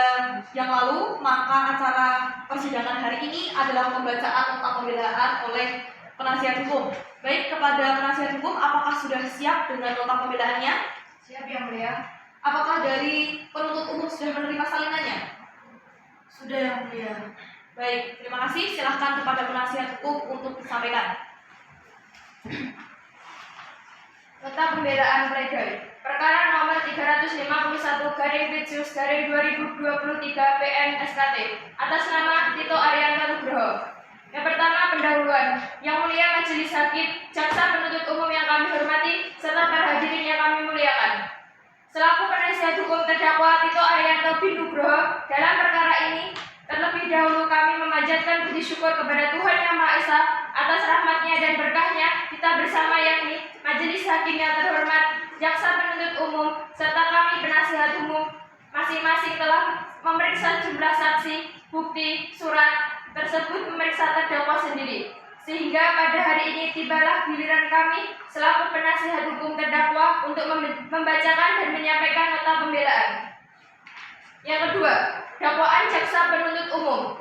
yang lalu, maka acara persidangan hari ini adalah pembacaan nota pembelaan oleh penasihat hukum. Baik, kepada penasihat hukum, apakah sudah siap dengan nota pembelaannya? Siap yang mulia. Apakah dari penuntut umum sudah menerima salinannya? Sudah yang mulia. Baik, terima kasih. Silahkan kepada penasihat hukum untuk disampaikan. Nota pembelaan pledoi. Perkara nomor 351/2023 PN SKT atas nama Tito Arianto Nugroho. Yang pertama, pendahuluan. Yang mulia Majelis Hakim, jaksa penuntut umum yang kami hormati, serta para hadirin yang kami muliakan. Selaku penasihat hukum terdakwa Tito Arianto bin Nugroho dalam perkara ini, terlebih dahulu kami memanjatkan puji syukur kepada Tuhan Yang Maha Esa atas rahmatnya dan berkahnya kita bersama yakni Majelis Hakim yang terhormat, jaksa penuntut umum, serta kami penasihat umum masing-masing telah memeriksa jumlah saksi, bukti, surat tersebut memeriksa terdakwa sendiri. Sehingga pada hari ini tibalah giliran kami selaku penasihat hukum terdakwa untuk membacakan dan menyampaikan nota pembelaan. Yang kedua, dakwaan jaksa penuntut umum.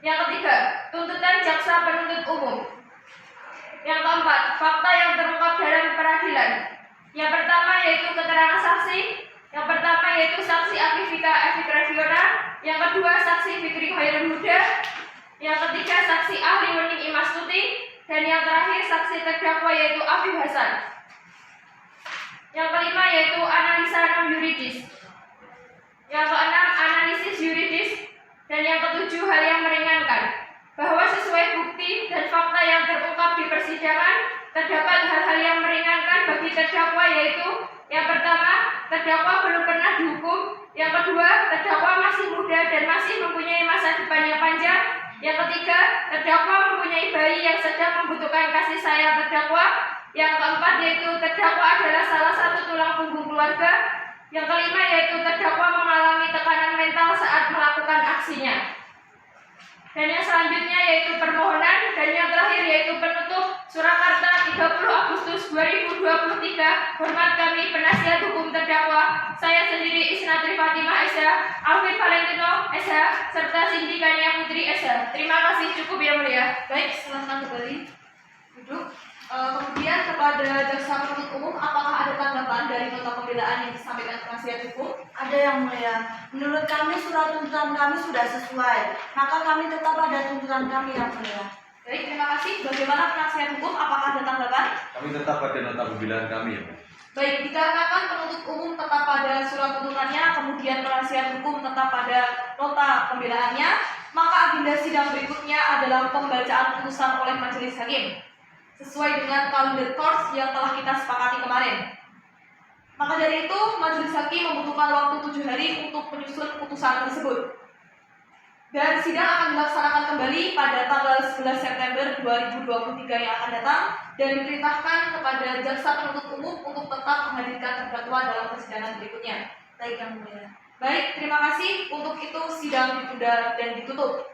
Yang ketiga, tuntutan jaksa penuntut umum. Yang keempat, fakta yang terungkap dalam peradilan. Yang pertama yaitu keterangan saksi. Yang pertama yaitu saksi Akifika Efik Reviona. Yang kedua, saksi Fikri Khairul Huda. Yang ketiga, saksi ahli Wening Imastuti. Dan yang terakhir, saksi terdakwa yaitu Afif Hasan. Yang kelima yaitu analisa non yuridis. Yang keenam, analisis yuridis. Dan yang ketujuh, hal yang meringankan, bahwa sesuai bukti dan fakta yang terungkap di persidangan, terdapat hal-hal yang meringankan bagi terdakwa yaitu yang pertama, terdakwa belum pernah dihukum. Yang kedua, terdakwa masih muda dan masih mempunyai masa depan yang panjang. Yang ketiga, terdakwa mempunyai bayi yang sedang membutuhkan kasih sayang terdakwa. Yang keempat yaitu terdakwa adalah salah satu tulang punggung keluarga. Yang kelima yaitu terdakwa mengalami tekanan mental saat melakukan aksinya. Dan yang selanjutnya yaitu permohonan. Dan yang terakhir yaitu penutup. Surakarta 30 Agustus 2023. Hormat kami penasihat hukum terdakwa, saya sendiri Isnatri Fatimah Esa, Alvin Valentino Esa, serta Cindy Kania Putri Esa. Terima kasih, cukup yang mulia. Baik, silakan kembali duduk. Kemudian kepada jaksa penuntut umum, apakah ada tanggapan dari nota pembelaan yang disampaikan penasihat hukum? Ada yang mulia. Menurut kami surat tuntutan kami sudah sesuai, maka kami tetap pada tuntutan kami yang mulia. Baik, terima kasih. Bagaimana penasihat hukum? Apakah ada tanggapan? Kami tetap pada nota pembelaan kami ya, Pak. Baik, dikarenakan penuntut umum tetap pada surat tuntutannya, kemudian penasihat hukum tetap pada nota pembelaannya, maka agenda sidang berikutnya adalah pembacaan putusan oleh majelis hakim sesuai dengan kalender course yang telah kita sepakati kemarin. Maka dari itu, majelis hakim membutuhkan waktu 7 hari untuk menyusun putusan tersebut. Dan sidang akan dilaksanakan kembali pada tanggal 11 September 2023 yang akan datang dan diperintahkan kepada jaksa penuntut umum untuk tetap menghadirkan terdakwa dalam persidangan berikutnya. Baik yang mulia. Baik, terima kasih. Untuk itu sidang ditunda dan ditutup.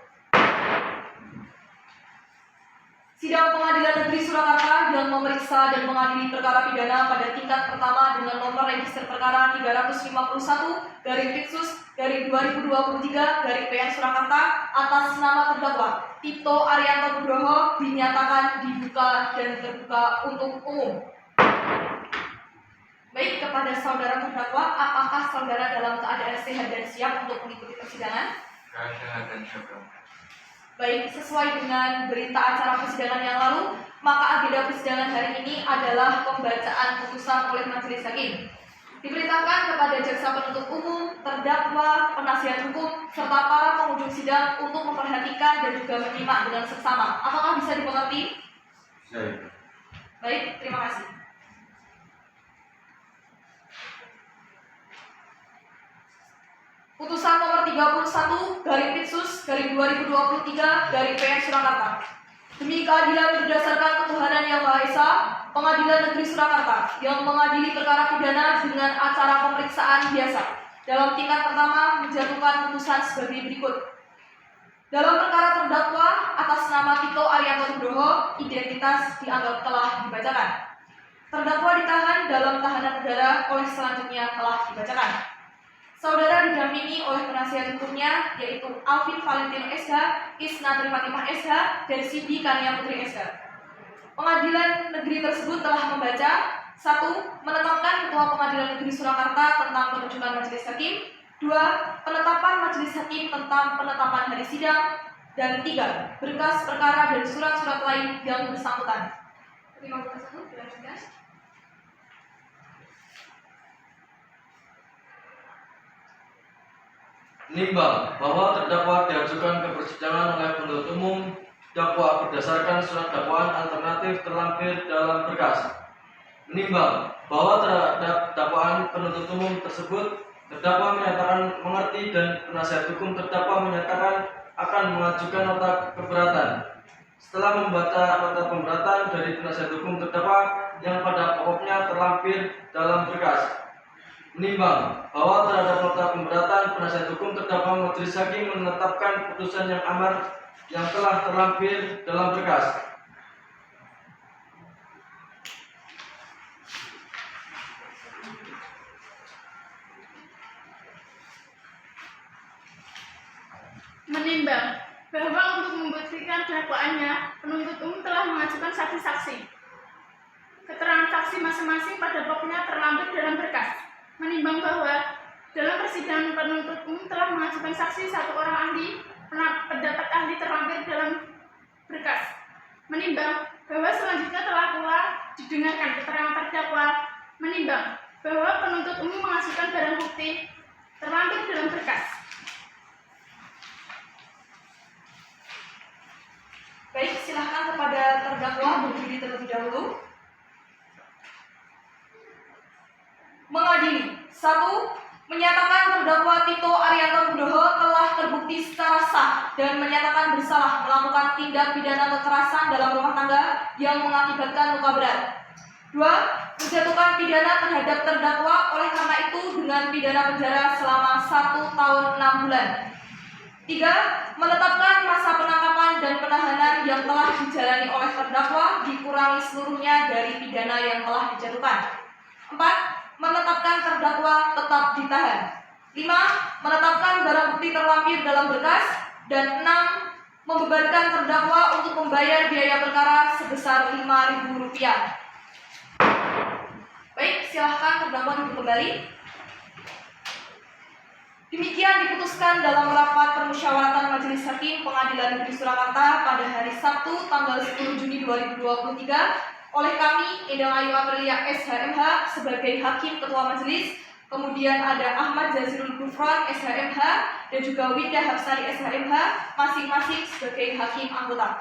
Sidang Pengadilan Negeri Surakarta yang memeriksa dan mengadili perkara pidana pada tingkat pertama dengan nomor register perkara 351/Fixus/2023/PN Surakarta atas nama terdakwa Tito Arianto Nugroho dinyatakan dibuka dan terbuka untuk umum. Baik, kepada saudara terdakwa, apakah saudara dalam keadaan sehat dan siap untuk mengikuti persidangan? Keadaan dan siap. Baik, sesuai dengan berita acara persidangan yang lalu, maka agenda persidangan hari ini adalah pembacaan putusan oleh majelis hakim. Diperintahkan kepada jaksa penuntut umum, terdakwa, penasihat hukum, serta para pengunjung sidang untuk memperhatikan dan juga menyimak dengan seksama. Apakah bisa dimengerti? Saya. Baik, terima kasih. Putusan nomor 31/Fixus/2023/PN Surakarta. Demi keadilan berdasarkan ketuhanan yang Maha Esa, Pengadilan Negeri Surakarta yang mengadili perkara pidana dengan acara pemeriksaan biasa dalam tingkat pertama menjatuhkan putusan sebagai berikut. Dalam perkara terdakwa atas nama Tito Arianto Nugroho, identitas dianggap telah dibacakan. Terdakwa ditahan dalam tahanan negara oleh selanjutnya telah dibacakan. Saudara didampingi oleh penasihat hukumnya yaitu Alvin Valentino SH, Isnatri Fatimah SH, dan Cindy Kania Putri SH. Pengadilan negeri tersebut telah membaca 1. Menetapkan Ketua Pengadilan Negeri Surakarta tentang penunjukan majelis hakim. 2. Penetapan majelis hakim tentang penetapan hari sidang. Dan 3. Berkas perkara dan surat-surat lain yang bersangkutan. 51, dilanjutkan. Nimbang bahwa terdakwa diajukan ke persidangan oleh penuntut umum dakwa berdasarkan surat dakwaan alternatif terlampir dalam berkas. Menimbang bahwa terhadap dakwaan penuntut umum tersebut terdakwa menyatakan mengerti dan penasihat hukum terdakwa menyatakan akan mengajukan nota keberatan. Setelah membaca nota pemberatan dari penasihat hukum terdakwa yang pada pokoknya terlampir dalam berkas. Menimbang bahwa terhadap nota pemberatan penasihat hukum terdakwa majelis hakim menetapkan putusan yang amar yang telah terlampir dalam berkas. Menimbang bahwa untuk membuktikan dakwaannya, penuntut umum telah mengajukan saksi-saksi. Keterangan saksi masing-masing pada pokoknya terlampir dalam berkas. Menimbang bahwa dalam persidangan penuntut umum telah mengajukan saksi satu orang ahli, pendapat ahli terlampir dalam berkas. Menimbang bahwa selanjutnya telah pula didengarkan keterangan terdakwa. Menimbang bahwa penuntut umum mengajukan barang bukti terlampir dalam berkas. Baik, silahkan kepada terdakwa berdiri terlebih dahulu. Mengadili. 1. Menyatakan terdakwa Tito Arianto Nugroho telah terbukti secara sah dan menyatakan bersalah melakukan tindak pidana kekerasan dalam rumah tangga yang mengakibatkan luka berat. 2. Menjatuhkan pidana terhadap terdakwa oleh karena itu dengan pidana penjara selama 1 tahun 6 bulan. 3. Menetapkan masa penangkapan dan penahanan yang telah dijalani oleh terdakwa dikurangi seluruhnya dari pidana yang telah dijatuhkan. 4. Menetapkan terdakwa tetap ditahan. 5. Menetapkan barang bukti terlampir dalam berkas. Dan 6. Membebankan terdakwa untuk membayar biaya perkara sebesar Rp5.000. Baik, silahkan terdakwa duduk kembali. Demikian diputuskan dalam rapat permusyawaratan Majelis Hakim Pengadilan Negeri Surakarta pada hari Sabtu tanggal 10 Juni 2023 oleh kami, Endang Ayu Aprilia SHMH sebagai Hakim Ketua Majelis, kemudian ada Ahmad Jazirul Gufron SHMH dan juga Winda Hapsari SHMH masing-masing sebagai Hakim Anggota.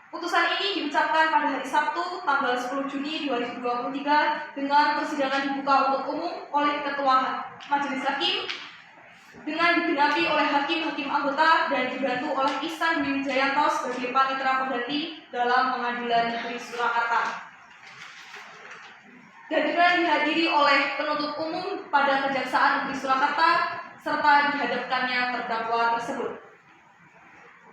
Putusan ini diucapkan pada hari Sabtu tanggal 10 Juni 2023 dengan persidangan dibuka untuk umum oleh Ketua Majelis Hakim dengan digenapi oleh hakim-hakim anggota dan dibantu oleh Ihsan Dwi Wijayanto sebagai panitera pengganti dalam Pengadilan Negeri Surakarta. Dan dengan dihadiri oleh penuntut umum pada Kejaksaan Negeri Surakarta serta dihadapkannya terdakwa tersebut.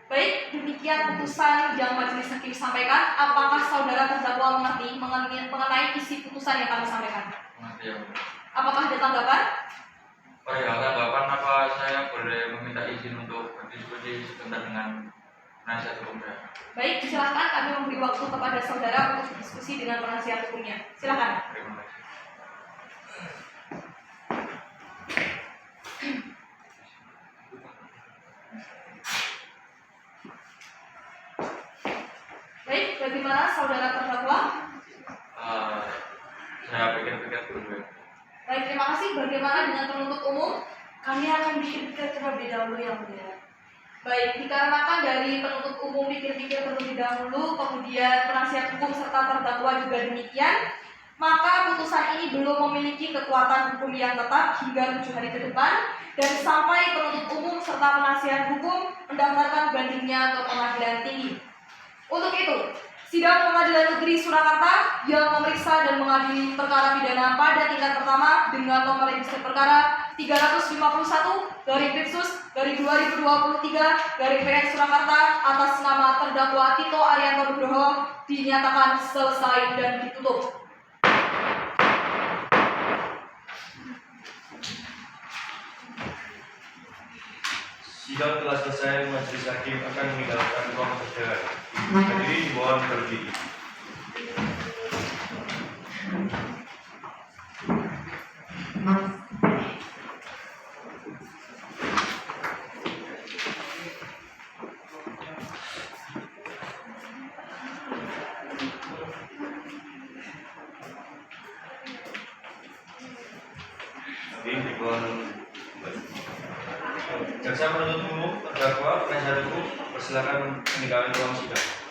Baik, demikian putusan yang Majelis Hakim sampaikan. Apakah saudara terdakwa mengerti mengenai isi putusan yang kami sampaikan? Mengerti ya. Apakah ada tanggapan? Oh ya, tanggapan apa saya boleh meminta izin untuk berdiskusi sebentar dengan penasihat hukum saya? Baik, silakan kami memberi waktu kepada saudara untuk berdiskusi dengan penasihat hukumnya. Silakan. Terima kasih. Baik, bagaimana saudara terdakwa? Saya pikir-pikir dulu ya. Baik, terima kasih. Bagaimana dengan penuntut umum? Kami akan pikir-pikir terlebih dahulu yang mulia. Baik, dikarenakan dari penuntut umum pikir-pikir terlebih dahulu, kemudian penasihat hukum serta terdakwa juga demikian, maka putusan ini belum memiliki kekuatan hukum yang tetap hingga 7 hari ke depan, dan sampai penuntut umum serta penasihat hukum mendaftarkan bandingnya ke pengadilan tinggi. Untuk itu, sidang Pengadilan Negeri Surakarta yang memeriksa dan mengadili perkara pidana pada tingkat pertama dengan nomor register perkara 351/2023/PN Surakarta atas nama terdakwa Tito Arianto Nugroho dinyatakan selesai dan ditutup. Sidang telah selesai, Majelis Hakim akan meninggalkan ruang persidangan. Hadirin mohon berdiri. Hadirin mohon kembali. Jaksa penuntut umum, terdakwa, penasihat hukum Silakan meninggalkan ruang sidang.